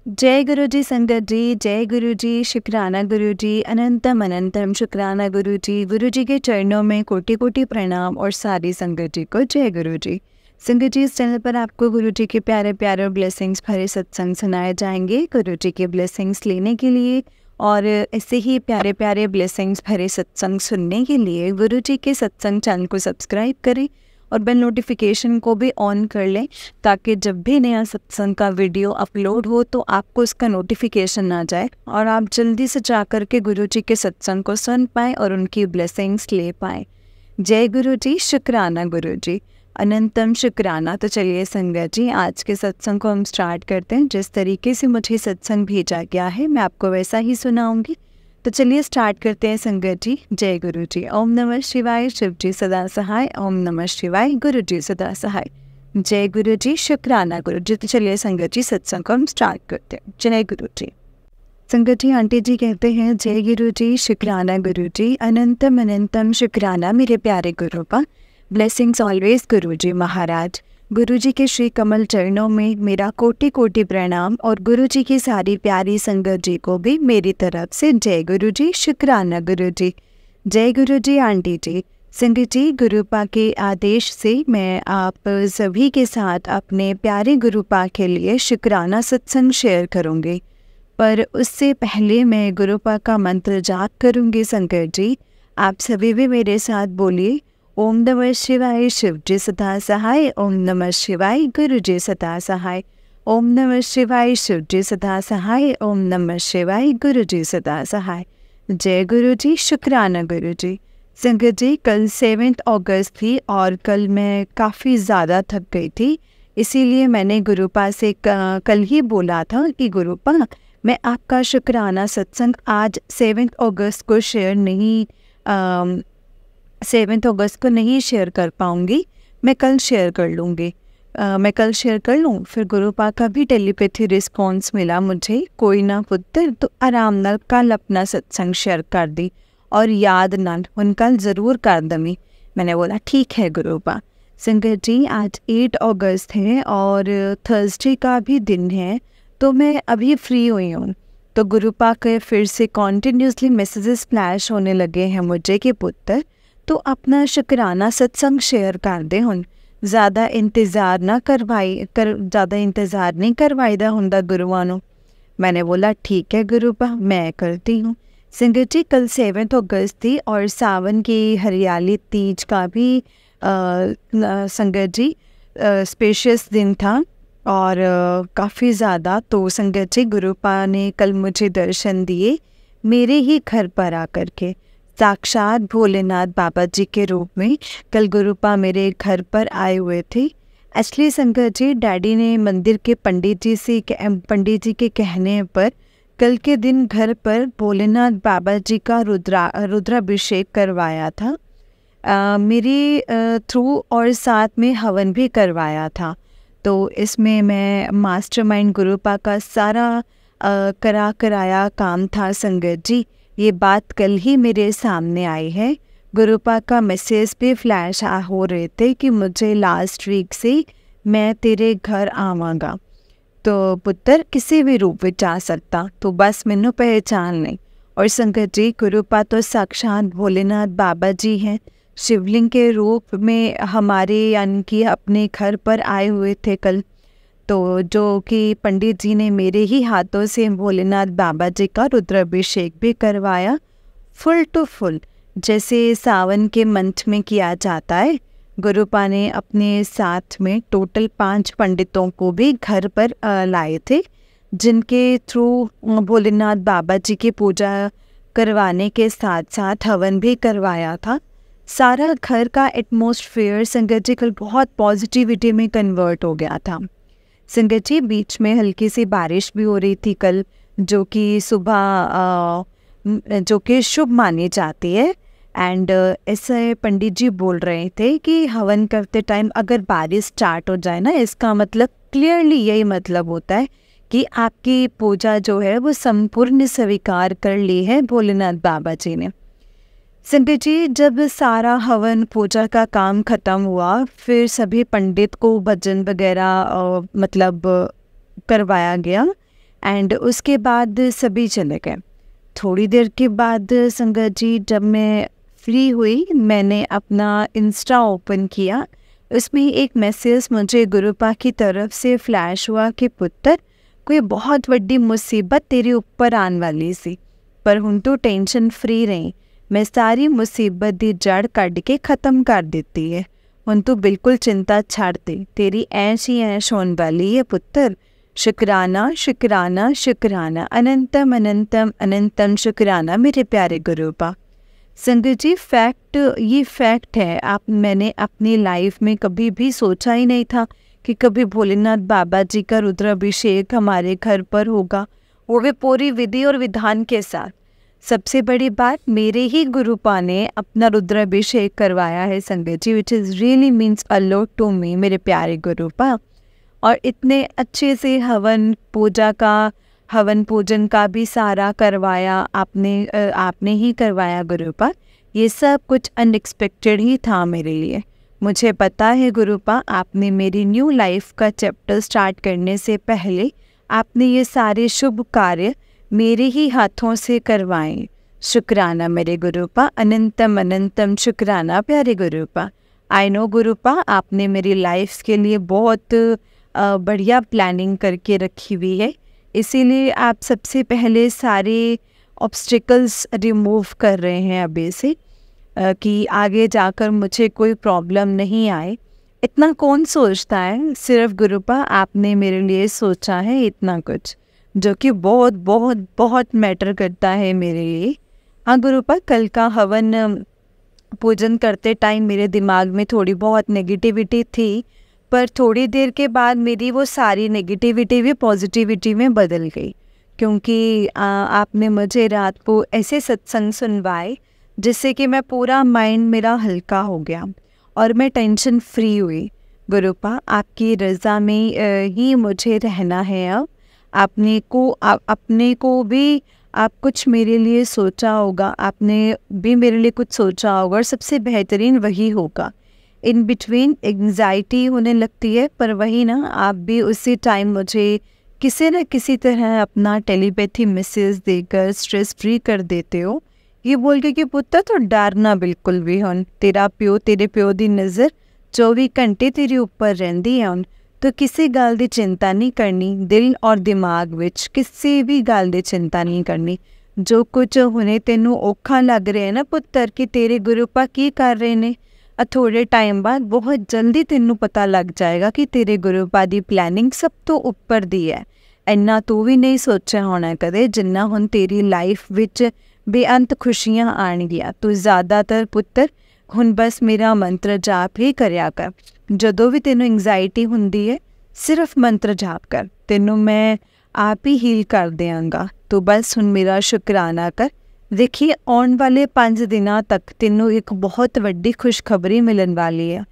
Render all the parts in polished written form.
जय गुरु जी संगत जी, जय गुरु जी, शुक्राना गुरु जी, अनंतम अनंतम शुक्राना गुरु जी के चरणों में कोटि कोटि प्रणाम और सारी संगत जी को जय गुरु जी। संगत जी, इस चैनल पर आपको गुरु जी के प्यारे प्यारे और ब्लेसिंग्स भरे सत्संग सुनाए जाएंगे। गुरु जी के ब्लेसिंग्स लेने के लिए और ऐसे ही प्यारे प्यारे ब्लेसिंग्स भरे सत्संग सुनने के लिए गुरु जी के सत्संग चैनल को सब्सक्राइब करें और बेल नोटिफिकेशन को भी ऑन कर लें, ताकि जब भी नया सत्संग का वीडियो अपलोड हो तो आपको इसका नोटिफिकेशन आ जाए और आप जल्दी से जा कर के गुरु जी के सत्संग को सुन पाएँ और उनकी ब्लेसिंग्स ले पाएँ। जय गुरु जी, शुक्राना गुरु जी, अनंतम शुक्राना। तो चलिए संगत जी, आज के सत्संग को हम स्टार्ट करते हैं। जिस तरीके से मुझे सत्संग भेजा गया है मैं आपको वैसा ही सुनाऊंगी। तो चलिए स्टार्ट करते हैं संगत जी। जय गुरु जी। ओम नमः शिवाय, शिव जी सदा सहाय। ओम नमः शिवाय, गुरु जी सदा सहाय। जय गुरु जी, शुक्राना गुरु जी। तो चलिए संगत जी, सत्संग को हम स्टार्ट करते हैं। जय गुरु जी। संगत जी, आंटी जी कहते हैं जय गुरु जी, शुक्राना गुरु जी, अनंतम अनंतम शुक्राना मेरे प्यारे गुरु का। ब्लेसिंग्स ऑलवेज गुरु जी महाराज। गुरु जी के श्री कमल चरणों में मेरा कोटि कोटि प्रणाम और गुरु जी की सारी प्यारी संगत जी को भी मेरी तरफ से जय गुरु जी, शुक्राना गुरु जी। जय गुरु जी आंटी जी। संगत जी, गुरुपा के आदेश से मैं आप सभी के साथ अपने प्यारे गुरुपा के लिए शुक्राना सत्संग शेयर करूँगी, पर उससे पहले मैं गुरुपा का मंत्र जाप करूँगी। संगत जी, आप सभी भी मेरे साथ बोलिए। ओम नमः शिवाय, शिव जी सदा सहाय। ओम नमः शिवाय, गुरु जी सदा सहाय। ओम नमः शिवाय, शिव जी सदा सहाय। ओम नमः शिवाय, गुरु जी सदा सहाय। जय गुरु जी, शुक्राना गुरु जी। संगत जी, कल 7 अगस्त थी और कल मैं काफ़ी ज़्यादा थक गई थी, इसीलिए मैंने गुरुपा से कल ही बोला था कि गुरुपा, मैं आपका शुक्राना सत्संग आज 7 अगस्त को नहीं शेयर कर पाऊँगी, मैं कल शेयर कर लूँगी। मैं कल शेयर कर लूँ। फिर गुरुपा का भी टेलीपैथी रिस्पॉन्स मिला मुझे, कोई ना पुत्र तो आराम नाल कल अपना सत्संग शेयर कर दी और याद ना उन कल ज़रूर कर दमी। मैंने बोला ठीक है गुरुपा। संगत जी, आज 8 अगस्त है और थर्सडे का भी दिन है, तो मैं अभी फ्री हुई हूँ। तो गुरुपा के फिर से कॉन्टीन्यूसली मैसेजेस फ्लैश होने लगे हैं मुझे कि पुत्र तो अपना शुक्राना सत्संग शेयर कर दे। हुन ज़्यादा इंतज़ार नहीं करवाईदा हुंदा गुरुआं नूं। मैंने बोला ठीक है गुरुपा, मैं करती हूँ। संगत जी, कल 7 अगस्त थी और सावन की हरियाली तीज का भी संगत जी स्पेशियस दिन था और काफ़ी ज़्यादा। तो संगत जी, गुरुपा ने कल मुझे दर्शन दिए मेरे ही घर पर आकर के, साक्षात भोलेनाथ बाबा जी के रूप में कल गुरुपा मेरे घर पर आए हुए थे। एक्चुअली संगत जी, डैडी ने मंदिर के पंडित जी के कहने पर कल के दिन घर पर भोलेनाथ बाबा जी का रुद्राभिषेक करवाया था मेरी थ्रू, और साथ में हवन भी करवाया था। तो इसमें मैं मास्टरमाइंड गुरुपा का सारा कराया काम था। संगत जी, ये बात कल ही मेरे सामने आई है। गुरुपा का मैसेज पे फ्लैश हो रहे थे कि मुझे लास्ट वीक से मैं तेरे घर आवांगा, तो पुत्र किसी भी रूप में जा सकता, तो बस मैनू पहचान नहीं। और संगत जी, गुरुपा तो साक्षात भोलेनाथ बाबा जी हैं, शिवलिंग के रूप में हमारे यानी कि अपने घर पर आए हुए थे कल। तो जो कि पंडित जी ने मेरे ही हाथों से भोलेनाथ बाबा जी का रुद्राभिषेक भी करवाया, फुल टू फुल, जैसे सावन के मंथ में किया जाता है। गुरुपा ने अपने साथ में टोटल 5 पंडितों को भी घर पर लाए थे, जिनके थ्रू भोलेनाथ बाबा जी की पूजा करवाने के साथ साथ हवन भी करवाया था। सारा घर का एटमॉस्फेयर संगत जी कल बहुत पॉजिटिविटी में कन्वर्ट हो गया था। संगत जी, बीच में हल्की सी बारिश भी हो रही थी कल, जो कि सुबह जो कि शुभ मानी जाती है। एंड ऐसे पंडित जी बोल रहे थे कि हवन करते टाइम अगर बारिश स्टार्ट हो जाए ना, इसका मतलब क्लियरली यही मतलब होता है कि आपकी पूजा जो है वो संपूर्ण स्वीकार कर ली है भोलेनाथ बाबा जी ने। संगत जी, जब सारा हवन पूजा का काम ख़त्म हुआ, फिर सभी पंडित को भजन वगैरह मतलब करवाया गया। एंड उसके बाद सभी चले गए। थोड़ी देर के बाद संगत जी जब मैं फ्री हुई, मैंने अपना इंस्टा ओपन किया। उसमें एक मैसेज मुझे गुरुपा की तरफ से फ्लैश हुआ कि पुत्र, कोई बहुत बड़ी मुसीबत तेरे ऊपर आने वाली सी, पर हुण तू टेंशन फ्री रही। मैं सारी मुसीबत दी जड़ कढ़ के ख़त्म कर दिती है। हुण तू बिल्कुल चिंता छड़ दे, तेरी ऐश ही ऐश होने वाली है पुत्र। शुक्राना शुक्राना शुक्राना, अनंतम अनंतम अनंतम शुक्राना मेरे प्यारे गुरुपा। संगत जी ये फैक्ट है। मैंने अपनी लाइफ में कभी भी सोचा ही नहीं था कि कभी भोलेनाथ बाबा जी का रुद्राभिषेक हमारे घर पर होगा, वो भी पूरी विधि और विधान के साथ। सबसे बड़ी बात, मेरे ही गुरुपा ने अपना रुद्राभिषेक करवाया है संगत जी, which is really means a lot to me मेरे प्यारे गुरुपा। और इतने अच्छे से हवन पूजन का भी सारा करवाया आपने ही करवाया गुरुपा। ये सब कुछ अनएक्सपेक्टेड ही था मेरे लिए। मुझे पता है गुरुपा, आपने मेरी न्यू लाइफ का चैप्टर स्टार्ट करने से पहले आपने ये सारे शुभ कार्य मेरे ही हाथों से करवाए। शुक्राना मेरे गुरुपा, अनंतम अनंतम शुक्राना प्यारे गुरुपा। आई नो गुरुपा, आपने मेरी लाइफ के लिए बहुत बढ़िया प्लानिंग करके रखी हुई है, इसीलिए आप सबसे पहले सारे ऑब्स्टिकल्स रिमूव कर रहे हैं अभी से, कि आगे जाकर मुझे कोई प्रॉब्लम नहीं आए। इतना कौन सोचता है, सिर्फ गुरुपा आपने मेरे लिए सोचा है इतना कुछ, जो कि बहुत बहुत बहुत मैटर करता है मेरे लिए। हाँ गुरुपा, कल का हवन पूजन करते टाइम मेरे दिमाग में थोड़ी बहुत नेगेटिविटी थी, पर थोड़ी देर के बाद मेरी वो सारी नेगेटिविटी भी पॉजिटिविटी में बदल गई, क्योंकि आपने मुझे रात को ऐसे सत्संग सुनवाए जिससे कि मैं पूरा माइंड मेरा हल्का हो गया और मैं टेंशन फ्री हुई। गुरुपा, आपकी रज़ा में ही मुझे रहना है अब। अपने को भी आप कुछ मेरे लिए सोचा होगा, आपने भी मेरे लिए कुछ सोचा होगा, और सबसे बेहतरीन वही होगा। इन बिटवीन एंग्जाइटी होने लगती है, पर वही ना, आप भी उसी टाइम मुझे किसी न किसी तरह अपना टेलीपैथी मैसेज देकर स्ट्रेस फ्री कर देते हो, ये बोल के कि पुत्र तो डरना बिल्कुल भी हन, तेरे प्यो दी नज़र 24 घंटे तेरे ऊपर रहंदी है, तो किसी गल दी चिंता नहीं करनी। दिल और दिमाग विच किसी भी गल दी चिंता नहीं करनी। जो कुछ हुणे तेनू औखा लग रहा है ना पुत्र कि तेरे गुरुपा की कर रहे ने, थोड़े टाइम बाद बहुत जल्दी तेनू पता लग जाएगा कि तेरे गुरुपा दी प्लैनिंग सब तो उपर दी है। इन्ना तू भी नहीं सोचा होना कदे जिन्ना हुण तेरी लाइफ विच बेअंत खुशियां आणगियां। तू ज़्यादातर पुत्र हुण बस मेरा मंत्र जाप ही करया कर। जदों भी तेनू एंग्जाइटी हुंदी है, सिर्फ मंत्र जाप कर, तेनू मैं आप ही हील कर देंगा। तो बस हुण मेरा शुक्राना कर। देखिए, आने वाले 5 दिनों तक तेनू एक बहुत वड्डी खुशखबरी मिलन वाली है।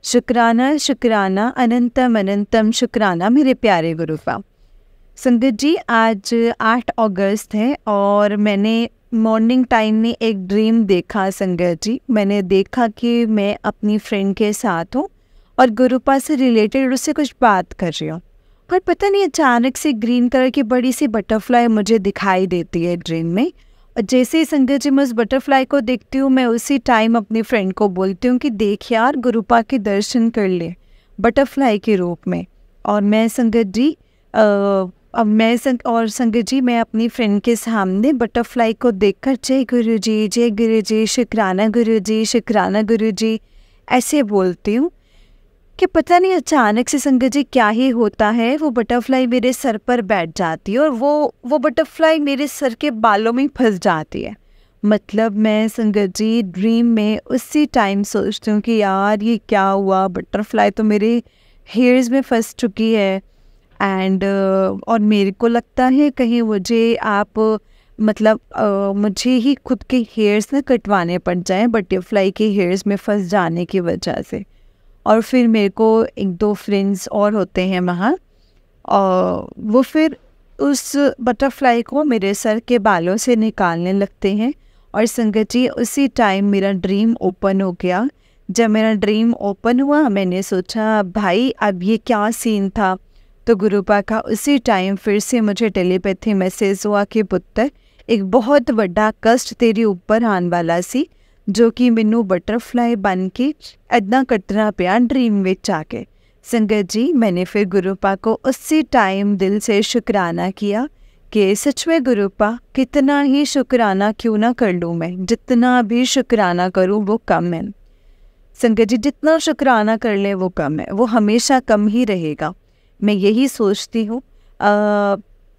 शुक्राना शुक्राना, अनंतम अनंतम शुक्राना मेरे प्यारे गुरुपा। संगत जी, आज 8 अगस्त है और मैंने मॉर्निंग टाइम में एक ड्रीम देखा। संगत जी, मैंने देखा कि मैं अपनी फ्रेंड के साथ हूँ और गुरुपा से रिलेटेड उससे कुछ बात कर रही हूँ, पर पता नहीं अचानक से ग्रीन कलर की बड़ी सी बटरफ्लाई मुझे दिखाई देती है ड्रीम में। और जैसे ही संगत जी मैं उस बटरफ्लाई को देखती हूँ, मैं उसी टाइम अपनी फ्रेंड को बोलती हूँ कि देख यार, गुरुपा के दर्शन कर ले बटरफ्लाई के रूप में। और मैं संगत जी मैं अपनी फ्रेंड के सामने बटरफ्लाई को देखकर जय गुरु जी, शुक्राना गुरु जी, शुक्राना गुरु जी ऐसे बोलती हूँ कि पता नहीं अचानक से संगत जी क्या ही होता है, वो बटरफ्लाई मेरे सर पर बैठ जाती है और वो बटरफ्लाई मेरे सर के बालों में फंस जाती है। मतलब मैं संगत जी ड्रीम में उसी टाइम सोचती हूँ कि यार ये क्या हुआ, बटरफ्लाई तो मेरे हेयर्स में फंस चुकी है। एंड और मेरे को लगता है कहीं मुझे ही खुद के हेयर्स ना कटवाने पड़ जाएं बटरफ्लाई के हेयर्स में फंस जाने की वजह से। और फिर मेरे को 1-2 फ्रेंड्स और होते हैं वहाँ, और वो फिर उस बटरफ्लाई को मेरे सर के बालों से निकालने लगते हैं। और संगत जी उसी टाइम मेरा ड्रीम ओपन हो गया। जब मेरा ड्रीम ओपन हुआ, मैंने सोचा भाई अब ये क्या सीन था। तो गुरुपा का उसी टाइम फिर से मुझे टेलीपैथी मैसेज हुआ कि पुत्र एक बहुत बड़ा कष्ट तेरे ऊपर आने वाला सी, जो कि मैनू बटरफ्लाई बन के इतना कटना पिया ड्रीम विच आके। संगत जी, मैंने फिर गुरुपा को उसी टाइम दिल से शुक्राना किया कि सच में गुरुपा कितना ही शुक्राना क्यों ना कर लूँ मैं, जितना भी शुक्राना करूँ वो कम है। संगत जी, जितना शुक्राना कर ले वो कम है, वो हमेशा कम ही रहेगा। मैं यही सोचती हूँ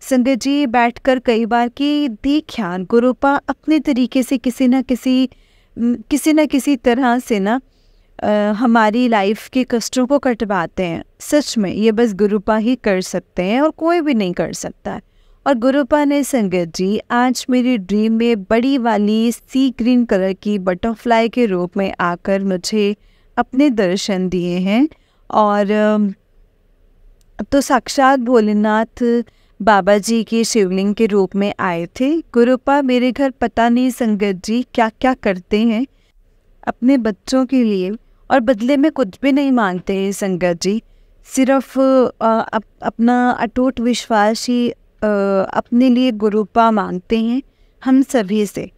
संगत जी बैठकर कई बार कि देख यार गुरुपा अपने तरीके से किसी न किसी तरह से ना हमारी लाइफ के कष्टों को कटवाते हैं। सच में ये बस गुरुपा ही कर सकते हैं और कोई भी नहीं कर सकता है। और गुरुपा ने संगत जी आज मेरी ड्रीम में बड़ी वाली सी ग्रीन कलर की बटरफ्लाई के रूप में आकर मुझे अपने दर्शन दिए हैं। और तो साक्षात भोलेनाथ बाबा जी के शिवलिंग के रूप में आए थे। गुरुपा मेरे घर पता नहीं संगत जी क्या क्या करते हैं अपने बच्चों के लिए, और बदले में कुछ भी नहीं मांगते हैं संगत जी, सिर्फ अपना अटूट विश्वास ही अपने लिए गुरुपा मांगते हैं हम सभी से।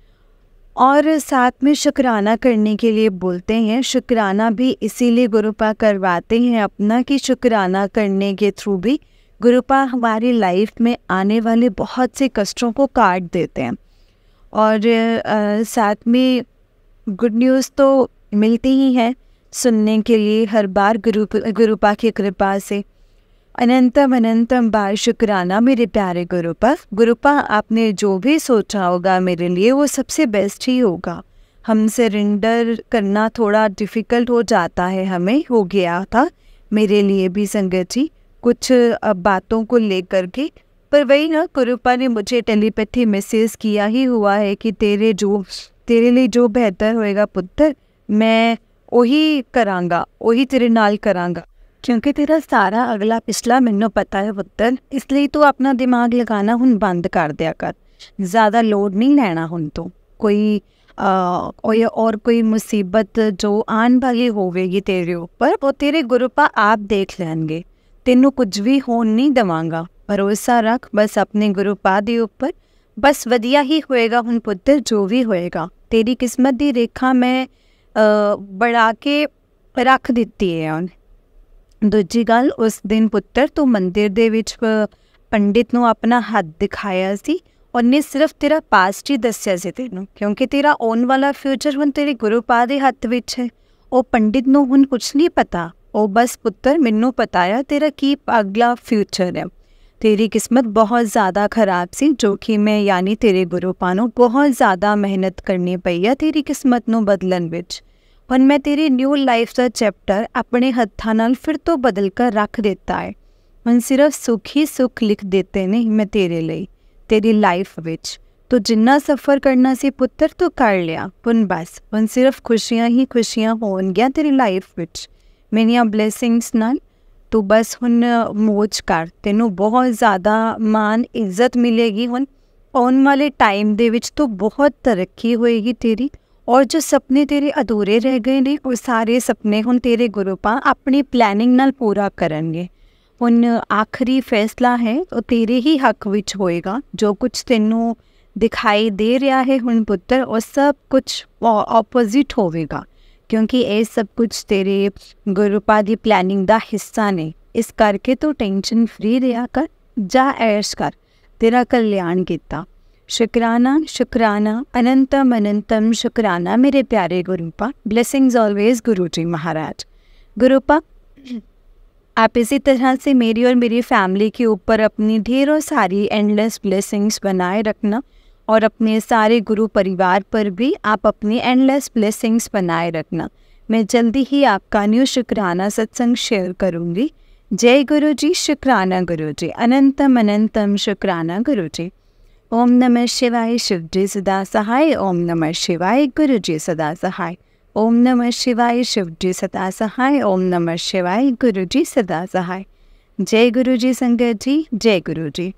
और साथ में शुक्राना करने के लिए बोलते हैं। शुक्राना भी इसीलिए गुरुपा करवाते हैं अपना कि शुक्राना करने के थ्रू भी गुरुपा हमारी लाइफ में आने वाले बहुत से कष्टों को काट देते हैं। और साथ में गुड न्यूज़ तो मिलती ही है सुनने के लिए हर बार गुरुपा की कृपा से। अनंतम अनंतम बार शुक्राना मेरे प्यारे गुरुपा। गुरुपा आपने जो भी सोचा होगा मेरे लिए वो सबसे बेस्ट ही होगा। हम सरेंडर करना थोड़ा डिफ़िकल्ट हो जाता है, हमें हो गया था मेरे लिए भी संगत जी कुछ बातों को लेकर के, पर वही ना गुरुपा ने मुझे टेलीपैथी मैसेज किया ही हुआ है कि तेरे लिए जो बेहतर होएगा पुत्र मैं वही करांगा, वही तेरे नाल करांगा, क्योंकि तेरा सारा अगला पिछला मैनू पता है पुत्र। इसलिए तू अपना दिमाग लगाना हुन बंद कर दिया कर, ज़्यादा लोड नहीं लेना हुन तो कोई और कोई मुसीबत जो आने वाली होवेगी तेरे ऊपर वो तेरे गुरुपा आप देख लेंगे, तेनू कुछ भी होने नहीं देवांगा। भरोसा रख बस अपने गुरुपा दे ऊपर, बस वधिया ही होएगा हुन पुत्र जो भी होएगा। तेरी किस्मत दी रेखा मैं बढ़ा के रख दिती है। और दूजी गल, उस दिन पुत्र तू मंदिर दे विच पंडित नू अपना हाथ दिखाया सी, उन्हें सिर्फ तेरा पास्ट ही दस्या सी तेनू, क्योंकि तेरा आने वाला फ्यूचर हुण तेरे गुरुपा दे हत्थ विच है। वो पंडित नू हुण कुछ नहीं पता, वो बस पुत्र मैनू पता है तेरा की अगला फ्यूचर है। तेरी किस्मत बहुत ज़्यादा ख़राब सी, जो कि मैं यानी तेरे गुरुपा नू बहुत ज़्यादा मेहनत करनी पई है तेरी किस्मत नू बदलन विच। हुण मैं तेरी न्यू लाइफ का चैप्टर अपने हत्थां नाल फिर तो बदल कर रख देता है। हुण सिर्फ सुख ही सुख लिख देते ने मैं तेरे लिए तेरी लाइफ विच। तो जिन्ना सफ़र करना सी पुत्र तू कर लिया, हुण बस हुण सिर्फ खुशियाँ ही खुशियाँ होणगियां तेरी लाइफ विच मेरिया ब्लैसिंग्स नाल। तू बस हुण मौज कर, तेनू बहुत ज़्यादा मान इज्जत मिलेगी। हुण आने वाले टाइम दे विच तो बहुत तरक्की होएगी तेरी, और जो सपने तेरे अधूरे रह गए ने वो सारे सपने हुण तेरे गुरुपा अपनी प्लैनिंग नाल पूरा करनगे। हुण आखिरी फैसला है वो तेरे ही हक विच होएगा। जो कुछ तेनू दिखाई दे रहा है हुण पुत्र वो सब कुछ ऑपोजिट होवेगा, क्योंकि ये सब कुछ तेरे गुरुपा दी प्लैनिंग दा हिस्सा ने। इस करके तो टेंशन फ्री रहा कर, जा ऐश कर, तेरा कल्याण कीता। शुक्राना शुक्राना अनंतम अनंतम शुक्राना मेरे प्यारे गुरुपा। ब्लेसिंग्स ऑलवेज गुरुजी महाराज। गुरुपा आप इसी तरह से मेरी और मेरी फैमिली के ऊपर अपनी ढेरों सारी एंडलेस ब्लेसिंग्स बनाए रखना, और अपने सारे गुरु परिवार पर भी आप अपनी एंडलेस ब्लेसिंग्स बनाए रखना। मैं जल्दी ही आपका न्यू शुक्राना सत्संग शेयर करूँगी। जय गुरु जी, शुक्राना गुरु जी, अनंतम अनंतम शुक्राना गुरु जी। ओम नमः शिवाय, शिव जी सदा सहाय। ओम नमः शिवाय, गुरु जी सदा सहाय। ओम नमः शिवाय, शिव जी सदा सहाय। ओम नमः शिवाय, गुरु जी सदा सहाय। जय गुरु जी संगत जी, जय गुरु जी।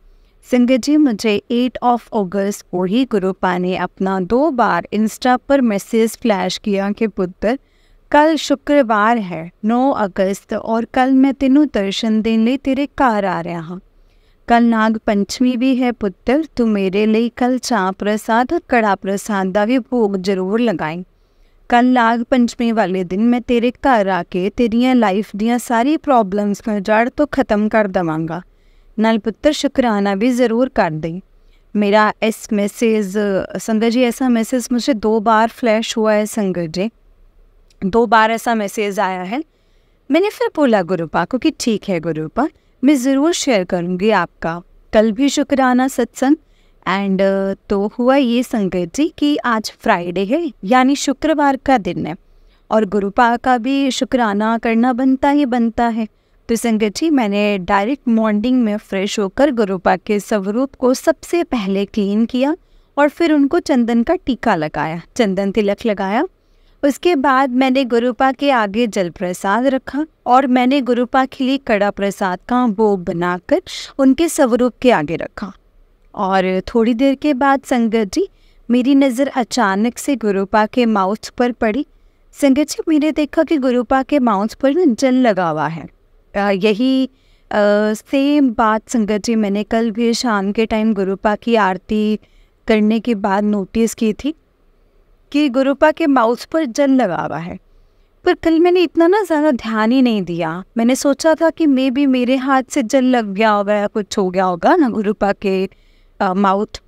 संगत जी, मुझे 8 अगस्त को ही गुरुपा ने अपना 2 बार इंस्टा पर मैसेज फ्लैश किया कि पुत्र कल शुक्रवार है 9 अगस्त और कल मैं तेनों दर्शन देने ਲਈ तेरे घर आ रहा हाँ। कल नाग पंचमी भी है पुत्र, तू मेरे लिए कल चाह प्रसाद और कड़ा प्रसाद का भी भोग जरूर लगाई। कल नाग पंचमी वाले दिन मैं तेरे घर आके तेरिया लाइफ दियाँ सारी प्रॉब्लम्स का जड़ तो ख़त्म कर देवांगा। नाल पुत्र शुकराना भी ज़रूर कर दें। मेरा इस मैसेज संगत जी, ऐसा मैसेज मुझे 2 बार फ्लैश हुआ है संगत जी, 2 बार ऐसा मैसेज आया है। मैंने फिर बोला गुरुपा को कि ठीक है गुरुपा, मैं ज़रूर शेयर करूँगी आपका कल भी शुक्राना सत्संग। एंड तो हुआ ये संगत जी कि आज फ्राइडे है, यानी शुक्रवार का दिन है और गुरुपा का भी शुक्राना करना बनता ही बनता है। तो संगत जी, मैंने डायरेक्ट मॉर्निंग में फ्रेश होकर गुरुपा के स्वरूप को सबसे पहले क्लीन किया और फिर उनको चंदन का टीका लगाया, चंदन तिलक लगाया। उसके बाद मैंने गुरुपा के आगे जल प्रसाद रखा और मैंने गुरुपा के लिए कड़ा प्रसाद का भोग बनाकर उनके स्वरूप के आगे रखा। और थोड़ी देर के बाद संगत जी, मेरी नज़र अचानक से गुरुपा के माउथ पर पड़ी। संगत जी, मैंने देखा कि गुरुपा के माउथ पर ना जल लगा हुआ है। यही सेम बात संगत जी मैंने कल भी शाम के टाइम गुरुपा की आरती करने के बाद नोटिस की थी कि गुरुपा के माउथ पर जल लगा हुआ है। पर कल मैंने इतना ना ज़्यादा ध्यान ही नहीं दिया। मैंने सोचा था कि मे भी मेरे हाथ से जल लग गया होगा या कुछ हो गया होगा ना गुरुपा के माउथ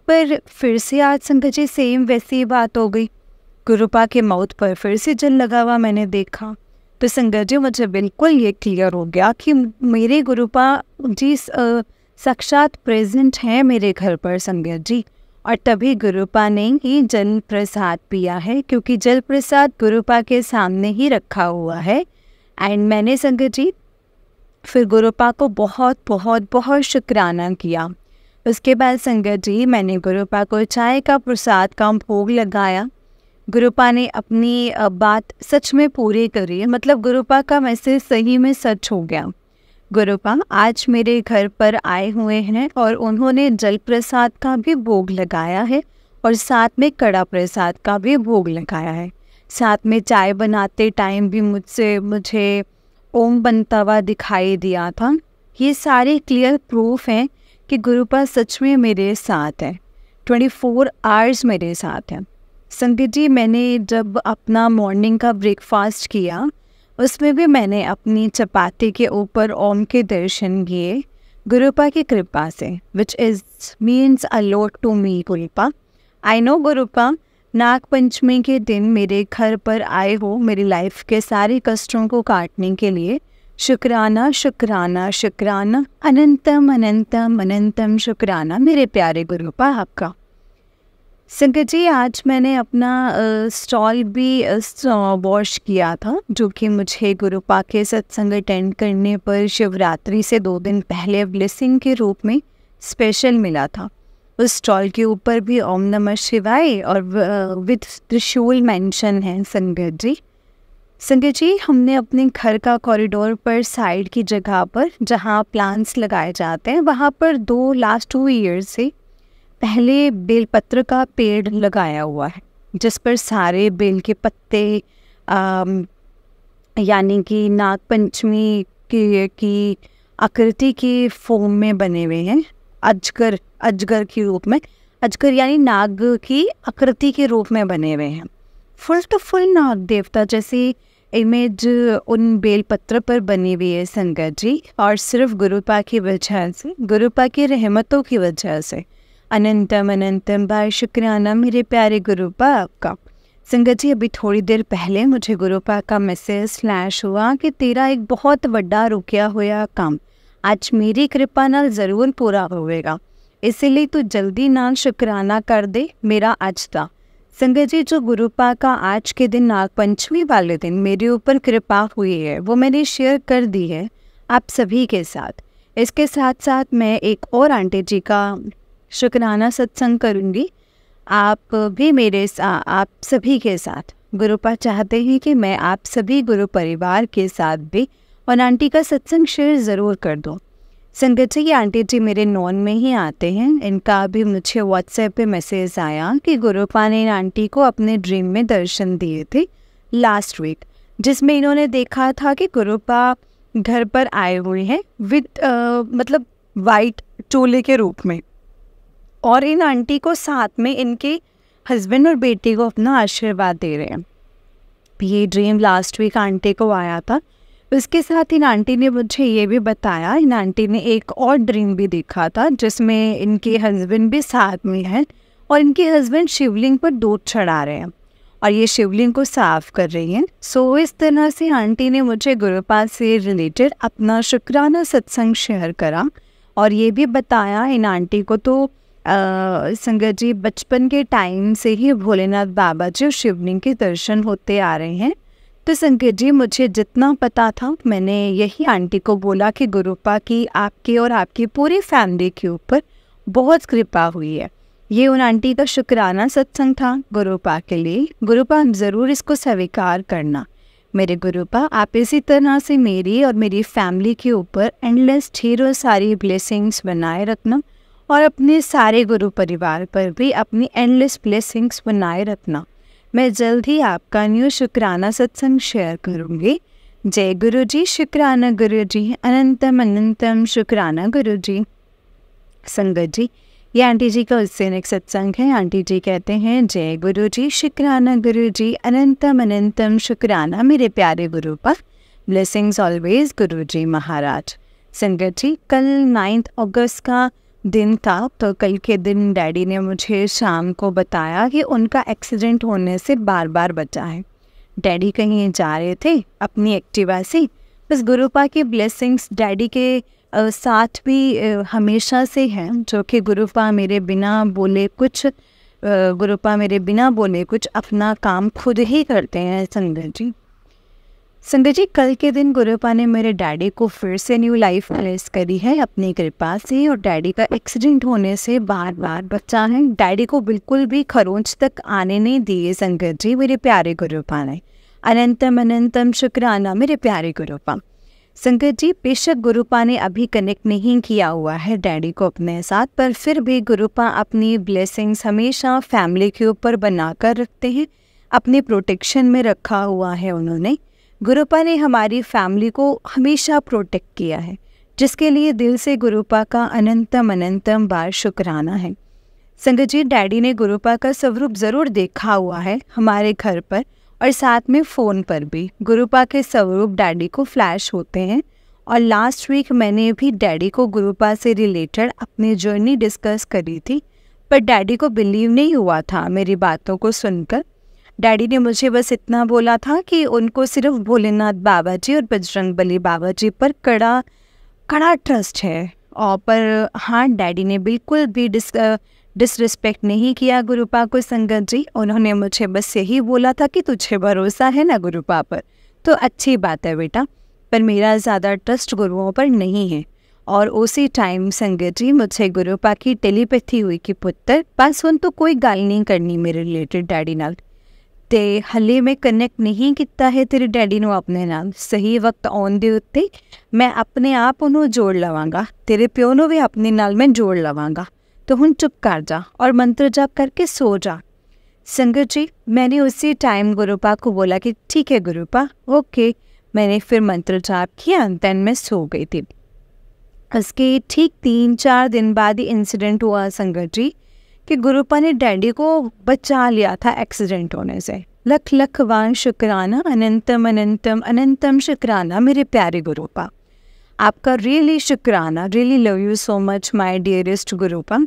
पर फिर से आज संगत जी सेम वैसी बात हो गई। गुरुपा के माउथ पर फिर से जल लगा हुआ मैंने देखा। तो संगत जी, मुझे बिल्कुल ये क्लियर हो गया कि मेरे गुरुपा जी साक्षात प्रेजेंट हैं मेरे घर पर संगत जी। और तभी गुरुपा ने ही जल प्रसाद पिया है, क्योंकि जल प्रसाद गुरुपा के सामने ही रखा हुआ है। एंड मैंने संगत जी फिर गुरुपा को बहुत बहुत बहुत शुक्राना किया। उसके बाद संगत जी मैंने गुरुपा को चाय का प्रसाद का भोग लगाया। गुरुपा ने अपनी बात सच में पूरी करी, मतलब गुरुपा का मैसेज सही में सच हो गया। गुरुपा आज मेरे घर पर आए हुए हैं और उन्होंने जल प्रसाद का भी भोग लगाया है और साथ में कड़ा प्रसाद का भी भोग लगाया है। साथ में चाय बनाते टाइम भी मुझे ओम बनता हुआ दिखाई दिया था। ये सारे क्लियर प्रूफ हैं कि गुरुपा सच में मेरे साथ है, 24 आवर्स मेरे साथ है। संगत जी, मैंने जब अपना मॉर्निंग का ब्रेकफास्ट किया उसमें भी मैंने अपनी चपाती के ऊपर ओम के दर्शन किए गुरुपा की कृपा से, which is means a lot to me Gurupa. I know Gurupa, Nag Panchami के दिन मेरे घर पर आए हो मेरी लाइफ के सारे कष्टों को काटने के लिए। शुक्राना शुक्राना शुक्राना, अनंतम अनंतम अनंतम शुक्राना मेरे प्यारे गुरुपा आपका। संगत जी, आज मैंने अपना स्टॉल भी वॉश किया था, जो कि मुझे गुरुपा के सत्संग अटेंड करने पर शिवरात्रि से 2 दिन पहले ब्लेसिंग के रूप में स्पेशल मिला था। उस स्टॉल के ऊपर भी ओम नमः शिवाय और विद त्रिशूल मेंशन है संगत जी। संगत जी, हमने अपने घर का कॉरिडोर पर साइड की जगह पर जहाँ प्लांट्स लगाए जाते हैं वहाँ पर लास्ट 2 ईयर्स से पहले बेलपत्र का पेड़ लगाया हुआ है, जिस पर सारे बेल के पत्ते यानी कि नाग पंचमी की आकृति की फॉर्म में बने हुए हैं। अजगर के रूप में, अजगर यानी नाग की आकृति के रूप में बने हुए हैं। फुल टू फुल नाग देवता जैसी इमेज उन बेलपत्र पर बनी हुई है संगत जी। और सिर्फ गुरुपा की वजह से, गुरुपा की रहमतों की वजह से। अनंतम अनंतम बाय शुक्राना मेरे प्यारे गुरुपा आपका। संगत जी, अभी थोड़ी देर पहले मुझे गुरुपा का मैसेज फ्लैश हुआ कि तेरा एक बहुत बड़ा रुकिया हुआ काम आज मेरी कृपा नाल ज़रूर पूरा होएगा, इसीलिए तू जल्दी नाल शुक्राना कर दे मेरा आज दा। संगत जी, जो गुरुपा का आज के दिन नाग पंचमी वाले दिन मेरे ऊपर कृपा हुई है वो मैंने शेयर कर दी है आप सभी के साथ। इसके साथ साथ मैं एक और आंटी जी का शुक्राना सत्संग करूँगी आप सभी के साथ। गुरुपा चाहते हैं कि मैं आप सभी गुरु परिवार के साथ भी और आंटी का सत्संग शेयर ज़रूर कर दूँ। संगत जी, ये आंटी जी मेरे नॉन में ही आते हैं। इनका अभी मुझे व्हाट्सएप पे मैसेज आया कि गुरुपा ने इन आंटी को अपने ड्रीम में दर्शन दिए थे, लास्ट वीक, जिसमें इन्होंने देखा था कि गुरुपा घर पर आए हुए हैं विद मतलब वाइट चोले के रूप में, और इन आंटी को साथ में इनके हस्बैंड और बेटी को अपना आशीर्वाद दे रहे हैं। ये ड्रीम लास्ट वीक आंटी को आया था। उसके साथ इन आंटी ने मुझे ये भी बताया, इन आंटी ने एक और ड्रीम भी देखा था जिसमें इनके हस्बैंड भी साथ में हैं और इनके हस्बैंड शिवलिंग पर दूध चढ़ा रहे हैं और ये शिवलिंग को साफ कर रही हैं। सो इस तरह से आंटी ने मुझे गुरुपा से रिलेटेड अपना शुक्राना सत्संग शेयर करा और ये भी बताया, इन आंटी को तो संगत जी बचपन के टाइम से ही भोलेनाथ बाबा जी और शिवलिंग के दर्शन होते आ रहे हैं। तो संगत जी मुझे जितना पता था मैंने यही आंटी को बोला कि गुरुपा की आपके और आपकी पूरी फैमिली के ऊपर बहुत कृपा हुई है। ये उन आंटी का शुक्राना सत्संग था गुरुपा के लिए। गुरुपा ज़रूर इसको स्वीकार करना। मेरे गुरुपा आप इसी तरह से मेरी और मेरी फैमिली के ऊपर एंडलेस ढेरों सारी ब्लेसिंग्स बनाए रखना और अपने सारे गुरु परिवार पर भी अपनी एंडलेस ब्लेसिंग्स बनाए रखना। मैं जल्द ही आपका न्यू शुक्राना सत्संग शेयर करूँगी। जय गुरु जी, शुक्राना गुरु जी, अनंतम अनंतम शुक्राना गुरु जी। संगत जी ये आंटी जी का उससे नेक्स्ट सत्संग है। आंटी जी कहते हैं, जय गुरु जी, शुक्राना गुरु जी, अनंतम अनंतम शुक्राना मेरे प्यारे गुरुपा, ब्लेसिंग्स ऑलवेज गुरु जी महाराज। संगत जी कल 9 अगस्त का दिन था, तो कल के दिन डैडी ने मुझे शाम को बताया कि उनका एक्सीडेंट होने से बार बार बचा है। डैडी कहीं जा रहे थे अपनी एक्टिवा से, बस गुरुपा की ब्लेसिंग्स डैडी के साथ भी हमेशा से हैं, जो कि गुरुपा मेरे बिना बोले कुछ अपना काम खुद ही करते हैं। संगत जी कल के दिन गुरुपा ने मेरे डैडी को फिर से न्यू लाइफ ब्लेस करी है अपनी कृपा से, और डैडी का एक्सीडेंट होने से बार बार बचा है। डैडी को बिल्कुल भी खरोंच तक आने नहीं दिए संगत जी मेरे प्यारे गुरुपा ने। अनंतम अनंतम शुक्राना मेरे प्यारे गुरुपा। संगत जी बेशक गुरुपा ने अभी कनेक्ट नहीं किया हुआ है डैडी को अपने साथ, पर फिर भी गुरुपा अपनी ब्लेसिंग्स हमेशा फैमिली के ऊपर बनाकर रखते हैं, अपने प्रोटेक्शन में रखा हुआ है उन्होंने। गुरुपा ने हमारी फैमिली को हमेशा प्रोटेक्ट किया है, जिसके लिए दिल से गुरुपा का अनंतम अनंतम बार शुक्राना है। संगत जी डैडी ने गुरुपा का स्वरूप ज़रूर देखा हुआ है हमारे घर पर और साथ में फ़ोन पर भी गुरुपा के स्वरूप डैडी को फ्लैश होते हैं। और लास्ट वीक मैंने भी डैडी को गुरुपा से रिलेटेड अपनी जर्नी डिस्कस करी थी, पर डैडी को बिलीव नहीं हुआ था मेरी बातों को सुनकर। डैडी ने मुझे बस इतना बोला था कि उनको सिर्फ भोलेनाथ बाबा जी और बजरंगबली बाबा जी पर कड़ा ट्रस्ट है। और पर हाँ, डैडी ने बिल्कुल भी डिसरिस्पेक्ट नहीं किया गुरुपा को संगत जी। उन्होंने मुझे बस यही बोला था कि तुझे भरोसा है ना गुरुपा पर, तो अच्छी बात है बेटा, पर मेरा ज़्यादा ट्रस्ट गुरुओं पर नहीं है। और उसी टाइम संगत जी मुझे गुरुपा की टेलीपैथी हुई कि पुत्र बस हुन तो कोई गल नहीं करनी मेरे रिलेटेड डैडी नाल, ते हले मैं कनैक्ट नहीं किया है तेरे डैडी नूं अपने नाल। सही वक्त आउण दे उत्ते मैं अपने आप उन्होंने जोड़ लवांगा, तेरे प्यो नूं भी अपने नाल मैं जोड़ लवांगा। तो हुण चुप कर जा और मंत्र जाप करके सो जा। संगत जी मैंने उसी टाइम गुरुपा को बोला कि ठीक है गुरुपा, ओके। मैंने फिर मंत्र जाप किया, देन मैं सो गई थी। उसके ठीक 3-4 दिन बाद ही इंसिडेंट हुआ संगत जी कि गुरुपा ने डैडी को बचा लिया था एक्सीडेंट होने से। लख लख वान शुक्राना, अनंतम अनंतम अनंतम शुक्राना मेरे प्यारे गुरुपा। आपका रियली शुक्राना, really love you so much my dearest Gurupa.